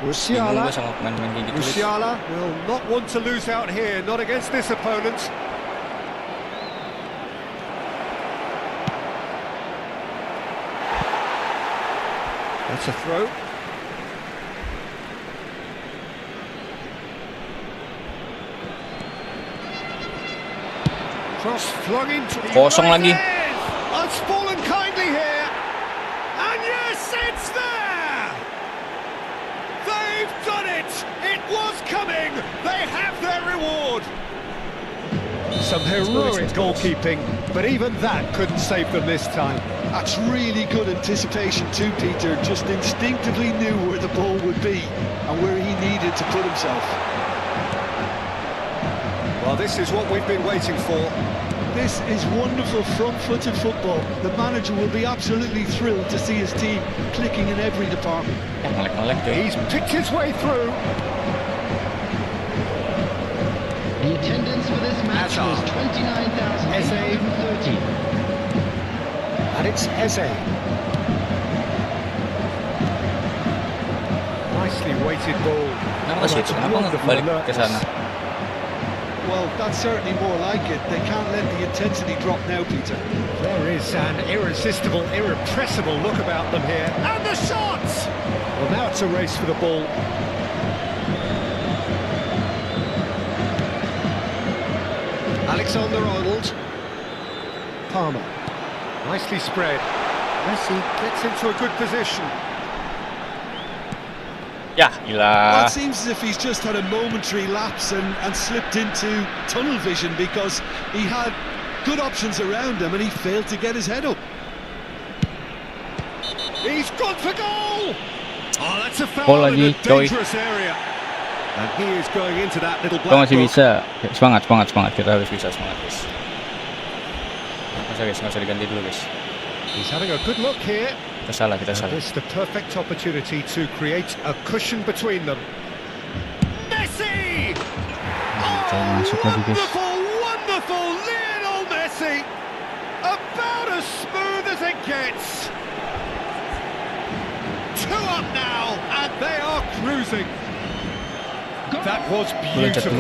Bingung Musiala. gue sama pemain-pemain kayak gitu guys. Musiala will not want to lose out here, not against this opponent. That's a throw. Cross flung into Kosong lagi. It's fallen kindly here. And yes, it's there. They've done it. It was coming. They have their reward. Some heroic goalkeeping, but even that couldn't save them this time. That's really good anticipation too, Peter. Just instinctively knew where the ball would be and where he needed to put himself. Well, this is what we've been waiting for. This is wonderful front-footed football. The manager will be absolutely thrilled to see his team clicking in every department. Ngelek-ngelek coy. He's picked his way through. The attendance for this match was 29,830. And it's Eze. Nicely weighted ball. Kenapa sih itu? Kenapa nggak balik ke sana? Well, that's certainly more like it. They can't let the intensity drop now, Peter. There is an irresistible, irrepressible look about them here. And the shots! Well, now it's a race for the ball. Alexander-Arnold. Palmer. Nicely spread. Messi gets into a good position. Ya, Well, gila. it seems as if he's just had a momentary lapse and slipped into tunnel vision because he had good options around him and he failed to get his head up. He's gone for goal! Oh, that's a Goal foul in lagi, a coy. dangerous area. And he is going into that little Kita black masih book. bisa. Semangat, semangat, semangat. Kita harus bisa semangat guys. Nggak usah diganti dulu guys. He's having a good look here. Kita salah, kita And salah. this is the perfect opportunity to create a cushion between them. masuk lagi guys. Wonderful Lionel Messi, about as smooth as it gets. 2 up now, and they are cruising. That was beautiful,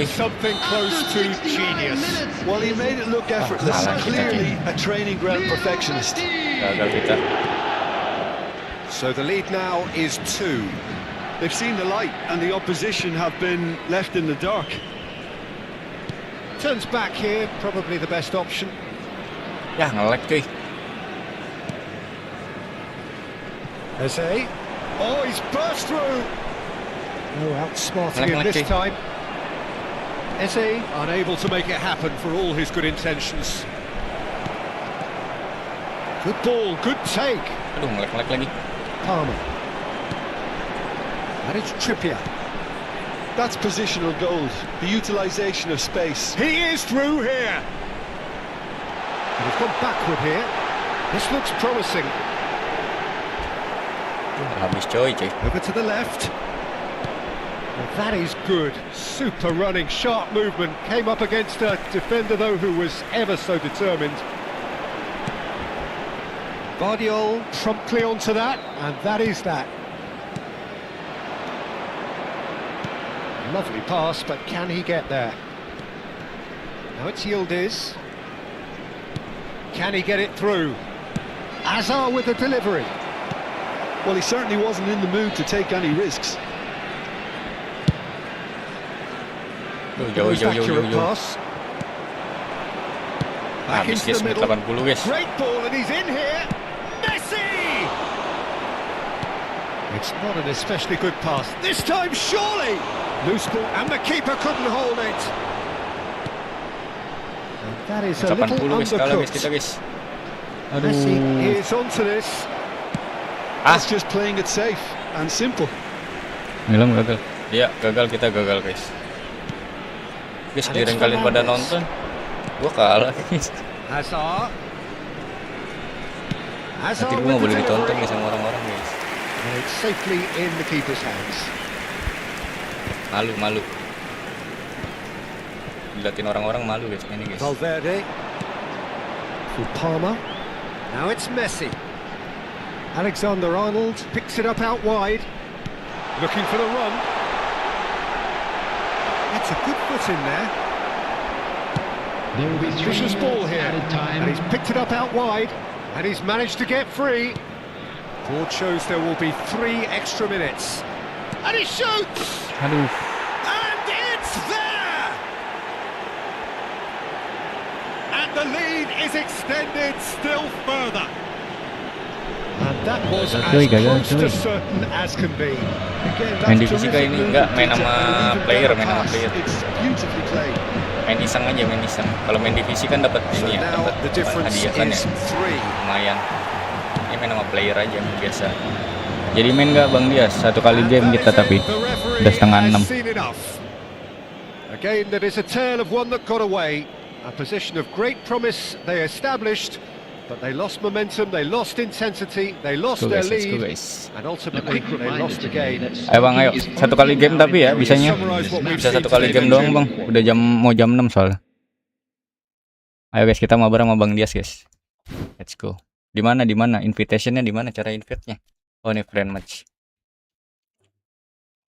something close to genius. Well, he made it look effortless, clearly a training ground perfectionist. Gagal kita. So the lead now is 2. They've seen the light and the opposition have been left in the dark. Turns back here, probably the best option. Ya nge-lag cuy. Eze. Oh, he's burst through. No, outsmarting him this time. Eze unable to make it happen for all his good intentions. Good ball, good take. Aduh, nge-lag lagi. Palmer. And it's Trippier. That's positional gold, the utilisation of space. He is through here. And he's gone backward here. This looks promising. Habis coy. Over to the left. Well, that is good. Super running, sharp movement. Came up against a defender, though, who was ever so determined. Guardiola promptly onto that, and that is that. Lovely pass, but can he get there? Now it's Yildiz. Can he get it through? Azar with the delivery. Well, he certainly wasn't in the mood to take any risks. Jauh. Pass. Back Habis into guys, the middle. 80 guys. Great ball, and he's in here. Messi! It's not an especially good pass. This time, surely! Loose ball, and the keeper couldn't hold it. And that is a 80 little guys kalah guys kita undercooked. guys. Messi Aduh. is onto this. That's just playing it safe and simple. Ngilang gagal. Iya, kita gagal guys. Guys, kalian pada nonton. Gua kalah guys. Hazard. Nanti gua nggak boleh ditonton guys sama orang-orang guys. And it's safely in the keeper's hands. Malu. Diliatin orang-orang malu guys ini guys. Valverde. For Palmer. Now it's Messi. Alexander-Arnold picks it up out wide. Looking for the run. That's a good foot in there. There will be 3 Vicious ball minutes here. added time. And he's picked it up out wide. And he's managed to get free. Board shows there will be 3 extra minutes. And he shoots! Aduh. And it's there! And the lead is extended still further. And that was as close to certain as can be. Again, Main that's divisi kayak terrific ini enggak movement main to sama take an even player, better main sama pass. player. It's beautifully played. Main iseng aja, main iseng. Kalau main divisi kan dapat So ini ya, now dapat the difference hadiah kan ya. is 3. Lumayan. Ini main sama player aja biasa. Jadi main nggak Bang Dias? Satu kali game kita tapi udah setengah 6. Again, that is a tale of one that got away. A position of great promise they established, but they lost momentum, they lost intensity, they lost their Let's go lead, guys. and ultimately they lost the game. Ayo Bang, ayo. Satu kali game tapi ya bisanya. Bisa satu kali game doang Bang. Udah mau jam 6 soalnya. Ayo guys, kita mabar sama Bang Dias guys. Let's go. Di mana? Invitationnya di mana? Cara invite-nya? Oh, ini friend match.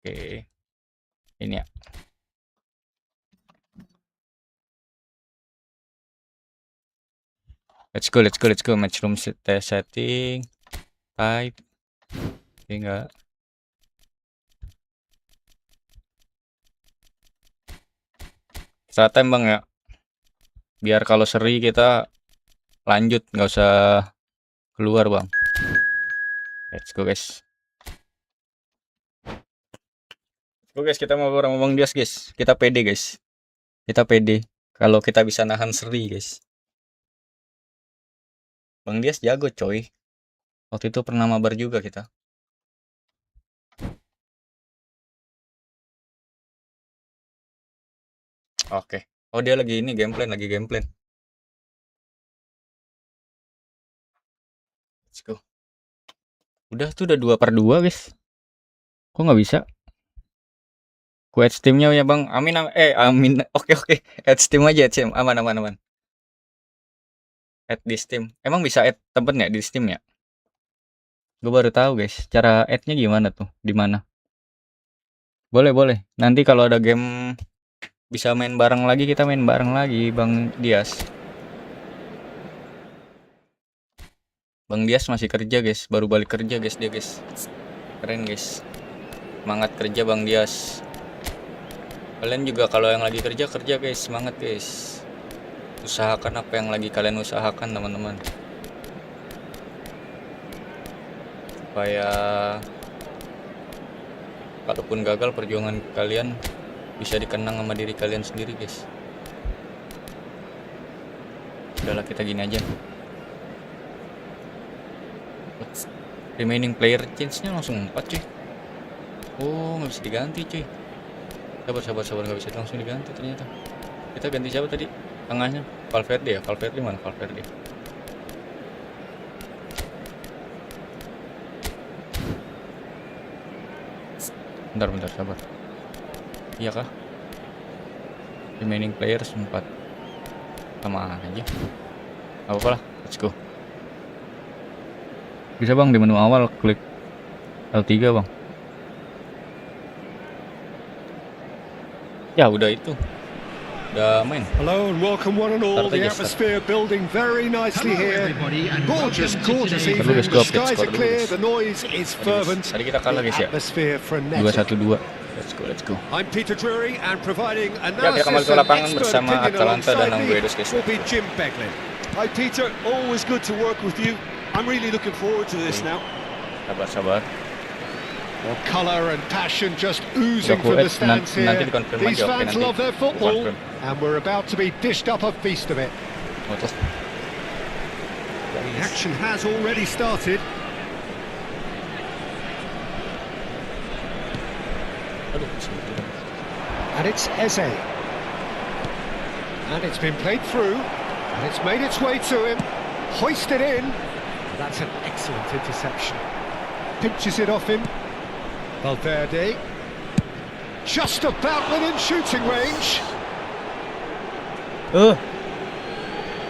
Oke. Ini ya. Let's go. Match room setting. Type. Oke, enggak. Start time Bang ya. Biar kalau seri kita lanjut, nggak usah keluar Bang. Let's go guys. Kita mau bareng Bang Dias guys. Kita pede guys. Kalau kita bisa nahan seri guys. Bang Dias jago coy. Waktu itu pernah mabar juga kita. Oke. Oh dia lagi ini game plan. Let's go. Udah tuh udah 2/2 guys. Kok nggak bisa? Ku add Steam-nya ya Bang. Amin, amin. Oke. Add Steam aja, Steam. Aman. Add di Steam. Emang bisa add temen ya di Steam ya? Gue baru tahu guys. Cara add-nya gimana tuh? Di mana? Boleh. Nanti kalau ada game bisa main bareng lagi, kita main bareng lagi, Bang Dias. Bang Dias masih kerja guys, baru balik kerja guys dia guys. Keren guys. Semangat kerja Bang Dias. Kalian juga kalau yang lagi kerja guys, semangat guys. Usahakan apa yang lagi kalian usahakan teman-teman. Supaya kalaupun gagal perjuangan kalian bisa dikenang sama diri kalian sendiri guys. Udahlah kita gini aja. Remaining player change-nya langsung 4 cuy. Oh nggak bisa diganti cuy. Sabar nggak bisa langsung diganti ternyata. Kita ganti siapa tadi? Tengahnya Valverde ya? Valverde mana Valverde? Bentar sabar. Iya kah? Remaining players 4. Sama aja. Apa lah, let's go. Bisa Bang di menu awal klik L3 Bang. Ya udah itu. Udah main. Hello and welcome one and all. The atmosphere building very nicely here. Gorgeous evening. The skies are clear. The noise is fervent. Tadi kita kalah guys ya. Atmosphere frenetic. 2-1-2. Let's go. I'm Peter Drury and providing Ya, kita kembali ke lapangan bersama Atalanta dan Angguedos guys. Will be Jim Beglin. Hi Peter, always good to work with you. I'm really looking forward to this now. Sabar. Well, colour and passion just oozing from the stands here. These fans love their football, and we're about to be dished up a feast of it. The action has already started. And it's Eze. And it's been played through, and it's made its way to him. Hoisted in. That's an excellent interception. Pinches it off him. Valverde, just about within shooting range.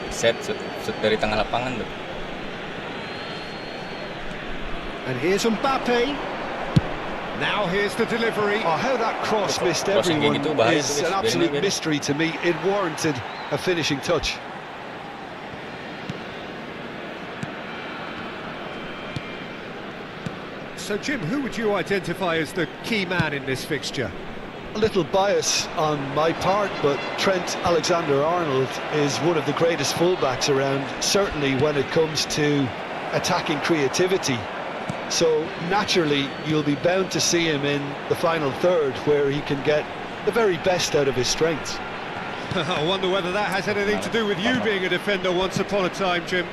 Set dari tengah lapangan tuh. And here's Mbappe. Now here's the delivery. Oh, how that cross missed everyone is an absolute mystery to me. It warranted a finishing touch. So, Jim, who would you identify as the key man in this fixture? A little bias on my part, but Trent Alexander-Arnold is one of the greatest fullbacks around, certainly when it comes to attacking creativity. So, naturally, you'll be bound to see him in the final third, where he can get the very best out of his strengths. I wonder whether that has anything to do with you being a defender once upon a time, Jim.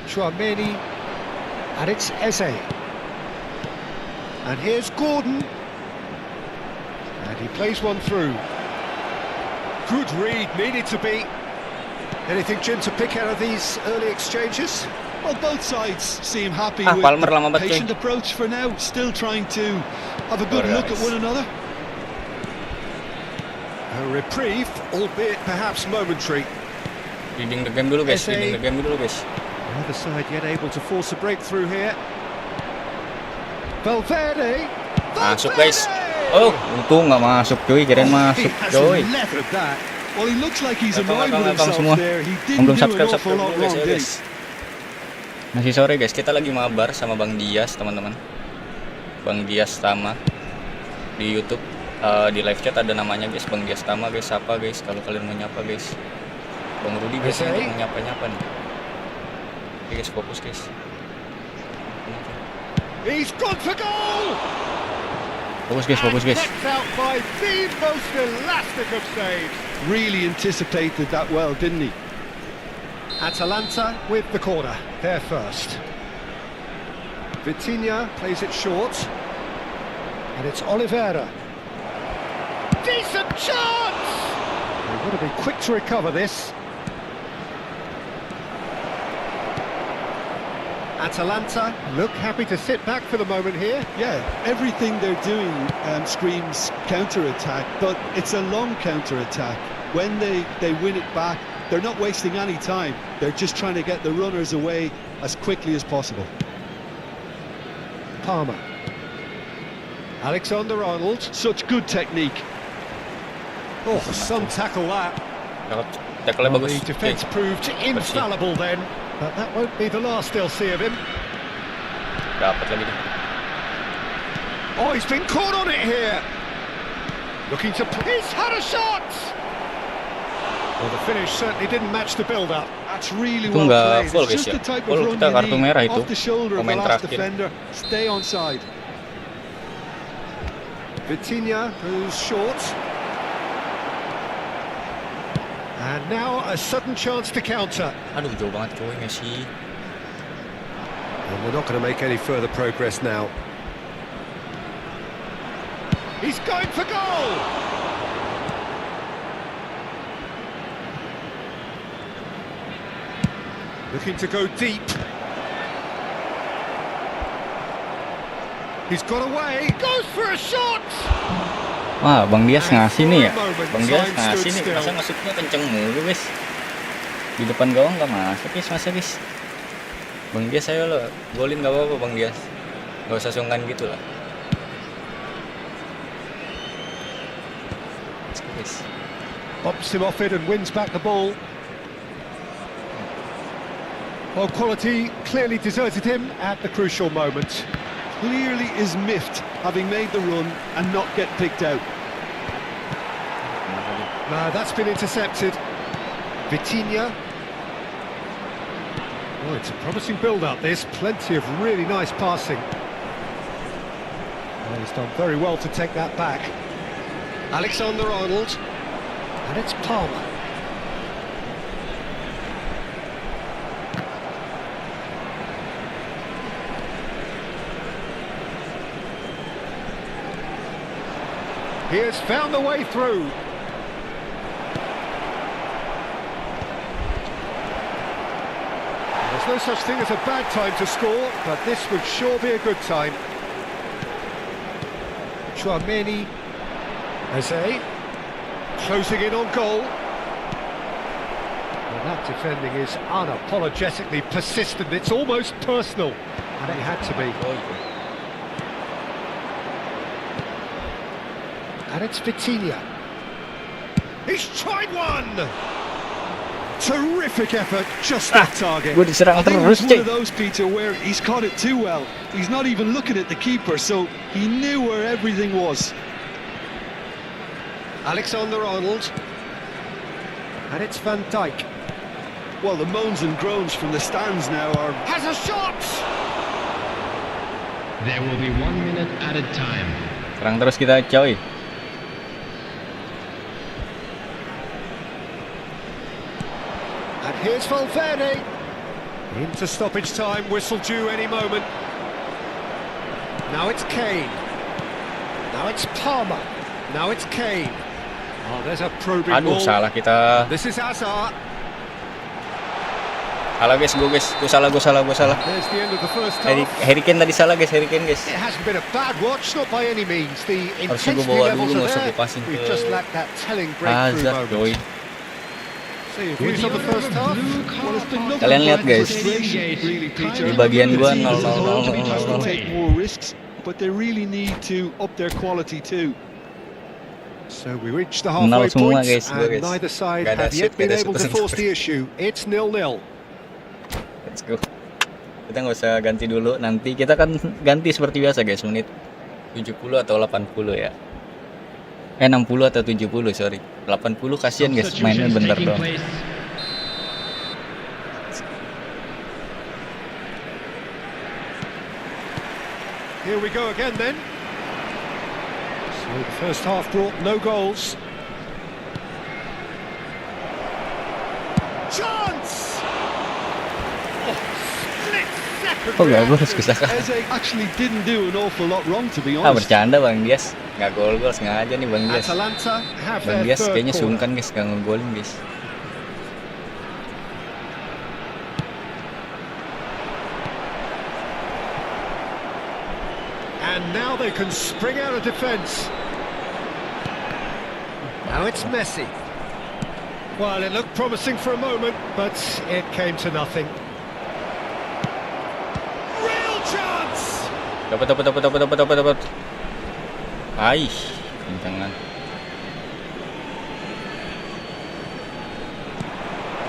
Chouameni. And it's Eze. And here's Gordon. And he plays one through. Good read, needed to be. Anything, Jim, to pick out of these early exchanges? Well, both sides seem happy with the patient approach for now, still trying to have a good look at one another. A reprieve, albeit perhaps momentary. Leading the game dulu guys, Neither side yet able to force a breakthrough here. Valverde. Masuk guys. Oh, untung nggak masuk cuy, kirain masuk cuy. Well, he looks like he's annoyed with himself there. He didn't do an awful lot wrong, did he? Masih sore guys, kita lagi mabar sama Bang Dias teman-teman. Bang Dias Tama di YouTube, di live chat ada namanya guys, Bang Dias Tama guys. Sapa guys kalau kalian mau nyapa guys. Bang Rudi guys mau nyapa-nyapa nih. Oke guys, fokus guys. He's gone for goal. Fokus guys. Out by the most elastic of saves. Really anticipated that well, didn't he? Atalanta with the corner, there first. Vitinha plays it short. And it's Oliveira. Decent chance! They've got to be quick to recover this. Atalanta look happy to sit back for the moment here. Yeah, everything they're doing screams counter-attack, but it's a long counter-attack. When they win it back, they're not wasting any time. They're just trying to get the runners away as quickly as possible. Palmer. Alexander-Arnold. Such good technique. Oh, some tackle that. Tackle-nya Well, bagus. the defence proved infallible then, but that won't be the last they'll see of him. Dapat lagi nih. Oh, he's been caught on it here. Looking to... He's had a shot! Well, the finish certainly didn't match the build-up. That's really Itu well nggak played. full, It's guys, just ya. the type Full of run kita you kartu need. merah itu. Off the shoulder of the Pemain last terakhir. defender. Stay onside. Vitinha, who's short. And now a sudden chance to counter. Aduh, jauh banget coy Messi. And we're not going to make any further progress now. He's going for goal! Looking to go deep. He's got away, goes for a shot! Wah, Bang Dias ngasih nih ya. Bang Dias ngasih nih, masa masuknya kenceng mulu guys. Di depan gawang nggak masuk guys, masa guys. Bang Dias ayo lo, golin nggak apa-apa Bang Dias. Gak usah sungkan gitu lah. Let's go, guys. Pops him off it and wins back the ball. Well, quality clearly deserted him at the crucial moment. Clearly is miffed, having made the run and not get picked out. That's been intercepted. Vitinha. Oh, it's a promising build-up. There's plenty of really nice passing. Well, he's done very well to take that back. Alexander-Arnold. And it's Palmer. He has found the way through. There's no such thing as a bad time to score, but this would sure be a good time. Chouameni. Eze. Closing in on goal. Well, that defending is unapologetically persistent. It's almost personal. And it had to be. And it's Vitinha. He's tried one! Terrific effort, just off target. Gue diserang I think terus, it's one cek. of those, Peter, where he's caught it too well. He's not even looking at the keeper, so he knew where everything was. Alexander-Arnold. And it's Van Dijk. Well, the moans and groans from the stands now are... Has a shot! There will be 1 minute added time. Serang terus kita coy. And here's Valverde. Into stoppage time, whistle due any moment. Now it's Kane. Now it's Palmer. Now it's Kane. Oh, there's a probing Aduh, ball. salah kita. This is Hazard. Salah guys, gue salah. There's the end of the first half. Harry Kane tadi salah guys, Harry Kane guys. It hasn't been a bad watch, not by any means. The Harusnya gue intensity bawa levels dulu, are nggak usah there. gue passing We've ke just lacked that telling breakthrough Hazard coy. moment. So your views on the first half? Well, it's been nothing Kalian but lihat, guys. frustration, really, Peter. Di bagian gua The team 0-0. as a whole has to take more risks, but they really need to up their quality too. So we reached the Nol halfway semua, point, guys, and guys. neither side Gak ada have yet shoot, been gak ada able to shoot. force the issue. It's 0-0. Let's go. Kita nggak usah ganti dulu. Nanti kita kan ganti seperti biasa guys, menit 70 atau 80 ya. 60 atau 70, sorry. 80 kasihan guys, mainnya bentar doang. Here we go again then. So the first half brought no goals. Chance! Oh, split second Oh gak gol, reaction. kesalahan. Eze actually didn't do an awful lot wrong, to be Ah honest. bercanda Bang Dias, nggak gol sengaja nih Bang Dias. Atalanta have Bang their Dias third kayaknya corner. sungkan guys, nggak ngegolin guys. And now they can spring out of defence. Now it's Messi. Well, it looked promising for a moment, but it came to nothing. Real chance! Dapat. Ai, kencangan.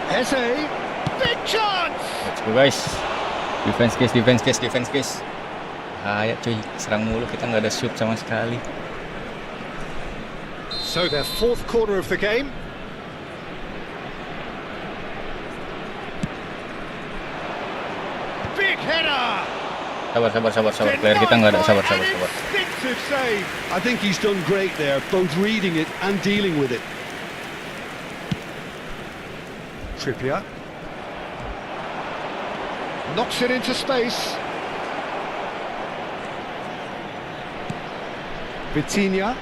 Eze, big chance! Let's go guys. Defense guys. Bahaya cuy, serang mulu kita nggak ada shoot sama sekali. So their fourth corner of the game. Big header! Sabar. Player kita nggak ada, sabar. Instinctive save. I think he's done great there, both reading it and dealing with it. Trippier. Knocks it into space. Vitinha.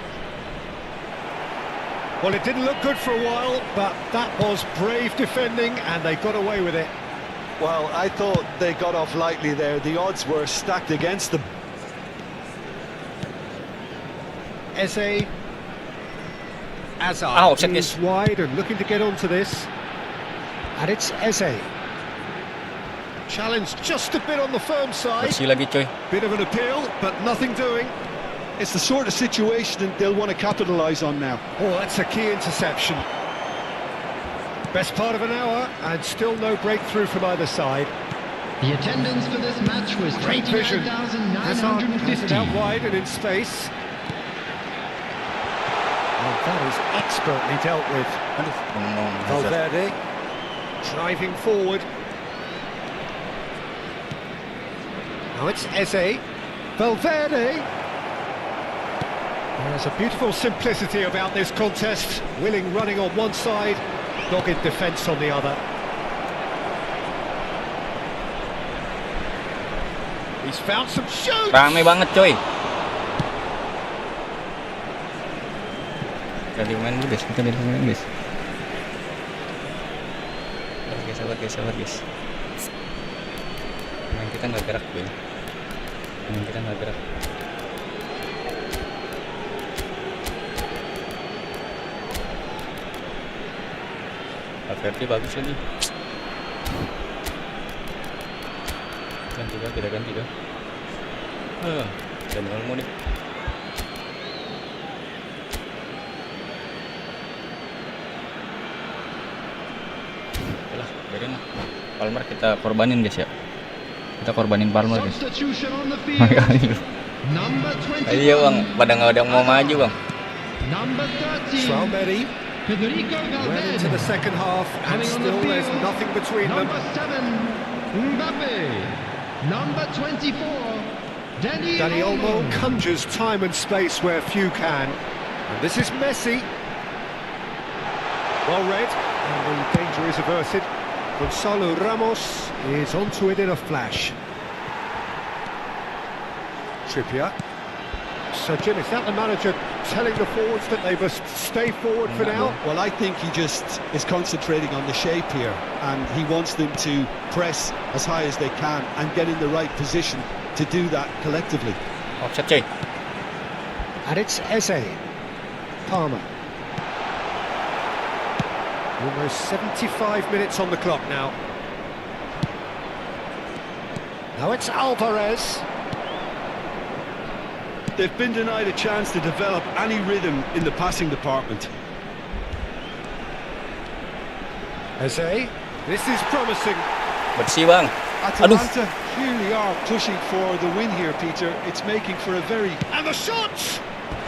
Well, it didn't look good for a while, but that was brave defending and they got away with it. Well, I thought they got off lightly there. The odds were stacked against them. Eze. Ow, check He's this. wide and looking to get onto this. And it's Eze. Challenge just a bit on the firm side. Bersih lagi cuy. Bit of an appeal, but nothing doing. It's the sort of situation that they'll want to capitalise on now. Oh, that's a key interception. Best part of an hour, and still no breakthrough from either side. The attendance for this match was Great vision. Hazard has it out 29,950. wide and in space. And that is expertly dealt with. Aduh, bengong. Hazard. Valverde driving forward. Now it's Eze. Valverde. There's a beautiful simplicity about this contest. Willing running on one side, dogged defence on the other. He's found some shoots! Rame banget coy. Kita main dulu guys, Sabar guys. Main kita nggak gerak boy. Verdi bagus lagi. Tidak ganti dah. Dan Olmo nih. Yalah, biarin lah. Palmer kita korbanin guys ya. Kita korbanin Palmer guys. Substitution on the field. Makanya. Number 24. Iya bang, pada nggak ada yang mau maju bang. Number 13. Saweria Federico well into Valverde. the second half, and Coming on the still there's field. nothing between them. Number 7. Mbappe. Number 24. Dani Olmo conjures time and space where few can. And this is Messi. Well read, and the danger is averted. Gonzalo Ramos is onto it in a flash. Trippier. So Jim, is that the manager telling the forwards that they must stay forward for now? Well, I think he just is concentrating on the shape here, and he wants them to press as high as they can and get in the right position to do that collectively. Offset coy. And it's Eze. Palmer. Almost 75 minutes on the clock now. Now it's Alvarez. They've been denied a chance to develop any rhythm in the passing department. Eze. This is promising. Bersih bang. Aduh. Atalanta really are pushing for the win here, Peter. It's making for a very... And the shots!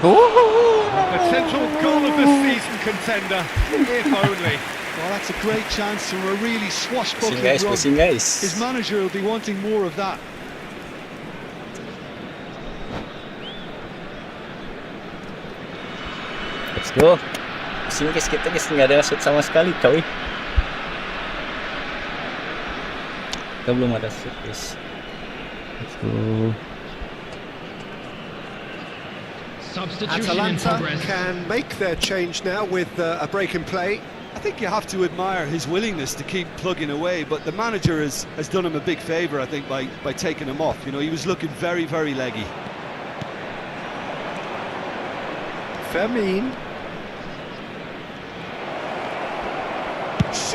Potential goal of the season contender, if only. Well, that's a great chance from a really swashbuckling run. Pusing guys. His manager will be wanting more of that. Let's go. Pusing guys, kita guys nggak ada shoot sama sekali coy. Kita belum ada shoot guys. Let's go. Substitution in Atalanta progress. can make their change now with a break in play. I think you have to admire his willingness to keep plugging away, but the manager has done him a big favour, I think, by taking him off. You know, he was looking very, very leggy. Femin.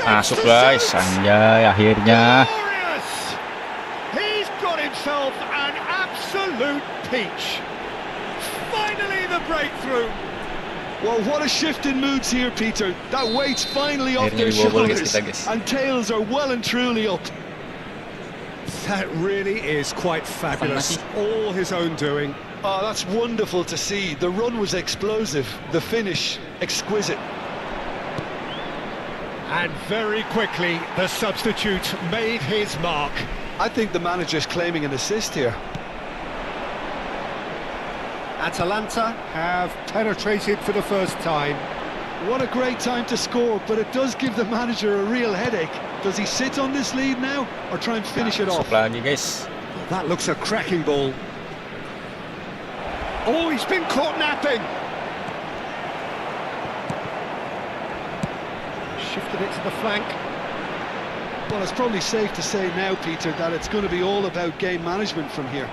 Masuk guys, anjay akhirnya. Glorious! He's got himself an absolute peach. Finally the breakthrough. Well, what a shift in moods here, Peter. That weight's finally off Akhirnya their dibobol guys shoulders, kita guys. and tails are well and truly up. That really is quite fabulous. All his own doing. Oh, that's wonderful to see. The run was explosive, the finish exquisite. And very quickly, the substitute made his mark. I think the manager's claiming an assist here. Atalanta have penetrated for the first time. What a great time to score, but it does give the manager a real headache. Does he sit on this lead now, or try and finish it off? Masuk lagi guys. That looks a cracking ball. Oh, he's been caught napping. Shifted it to the flank. Well, it's probably safe to say now, Peter, that it's going to be all about game management from here.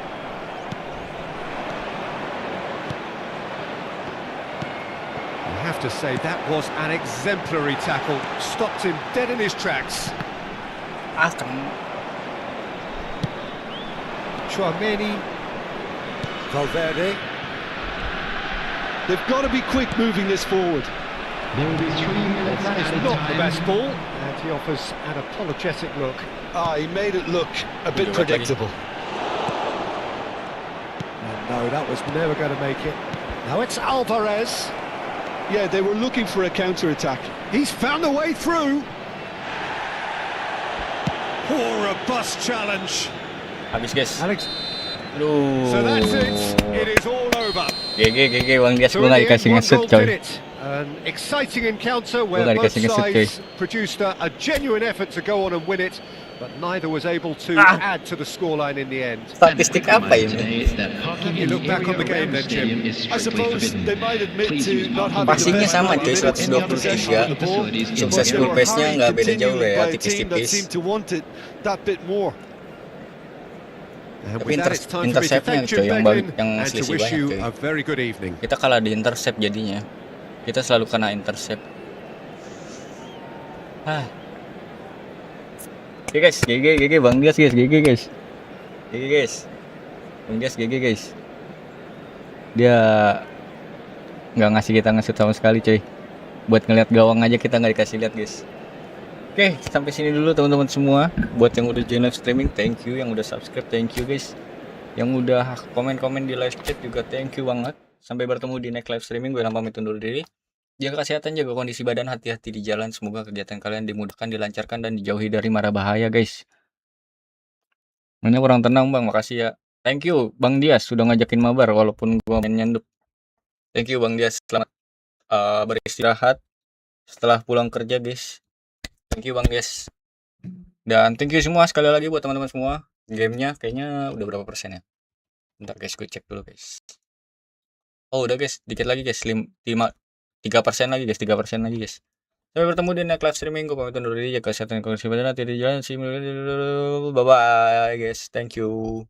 I have to say, that was an exemplary tackle. Stopped him dead in his tracks. Chouameni. Valverde. They've got to be quick moving this forward. There will be 3 minutes That is added not the time. best ball. And he offers an apologetic look. Ah, he made it look a bit predictable. And no, that was never going to make it. Now it's Alvarez. Yeah, they were looking for a counter-attack. He's found a way through. Poor robust challenge. Habis guys. Alex. Aduh. So that's it. It is all over. GG Bang Dias, So gue in gak the end, dikasih one nge-shoot goal coy. did it. An exciting encounter where nggak both dikasih nge-shoot, coy. sides produced a genuine effort to go on and win it, but neither was able to add to the scoreline in the end. Statistik apa ini? Today is that parking You in look the back on the area game around then, the stadium Jim. is I strictly suppose forbidden. they might admit Please to use not parking having the Passingnya best sama, amount of coy, minutes in the 123. possession of the ball, Facilities in but Sukses they full were pace-nya hurried nggak beda jauh continually lah ya, by a team that tipis-tipis. seemed to want it that bit more. And Tapi with that, it's time for me to interceptnya thank coy, Jim yang Beglin yang and to selisih wish banyak you coy. a very good evening. Kita kalah di intercept jadinya. Kita selalu kena intercept. Oke guys, GG Bang Dias guys, GG guys. GG guys. Bang Dias GG guys. Dia nggak ngasih kita nge-shoot sama sekali coy. Buat ngeliat gawang aja kita nggak dikasih lihat guys. Oke, sampai sini dulu teman-teman semua. Buat yang udah join live streaming, thank you. Yang udah subscribe, thank you guys. Yang udah komen-komen di live chat juga thank you banget. Sampai bertemu di next live streaming. Gue pamit undur diri. Jaga kesehatan, jaga kondisi badan, hati-hati di jalan. Semoga kegiatan kalian dimudahkan, dilancarkan, dan dijauhi dari mara bahaya guys. Ini kurang tenang bang, makasih ya. Thank you Bang Dias sudah ngajakin mabar walaupun gua main nyanduk. Thank you Bang Dias, selamat beristirahat setelah pulang kerja guys. Thank you Bang Dias. Dan thank you semua sekali lagi buat teman-teman semua. Gamenya kayaknya udah berapa persen ya? Bentar guys, gue cek dulu guys. Oh udah guys, dikit lagi guys, 3% lagi guys, 3% lagi guys. Sampai bertemu di next live streaming. Gue pamit undur diri, jaga kesehatan, kondisi badan, hati di jalan. Bye bye guys, thank you.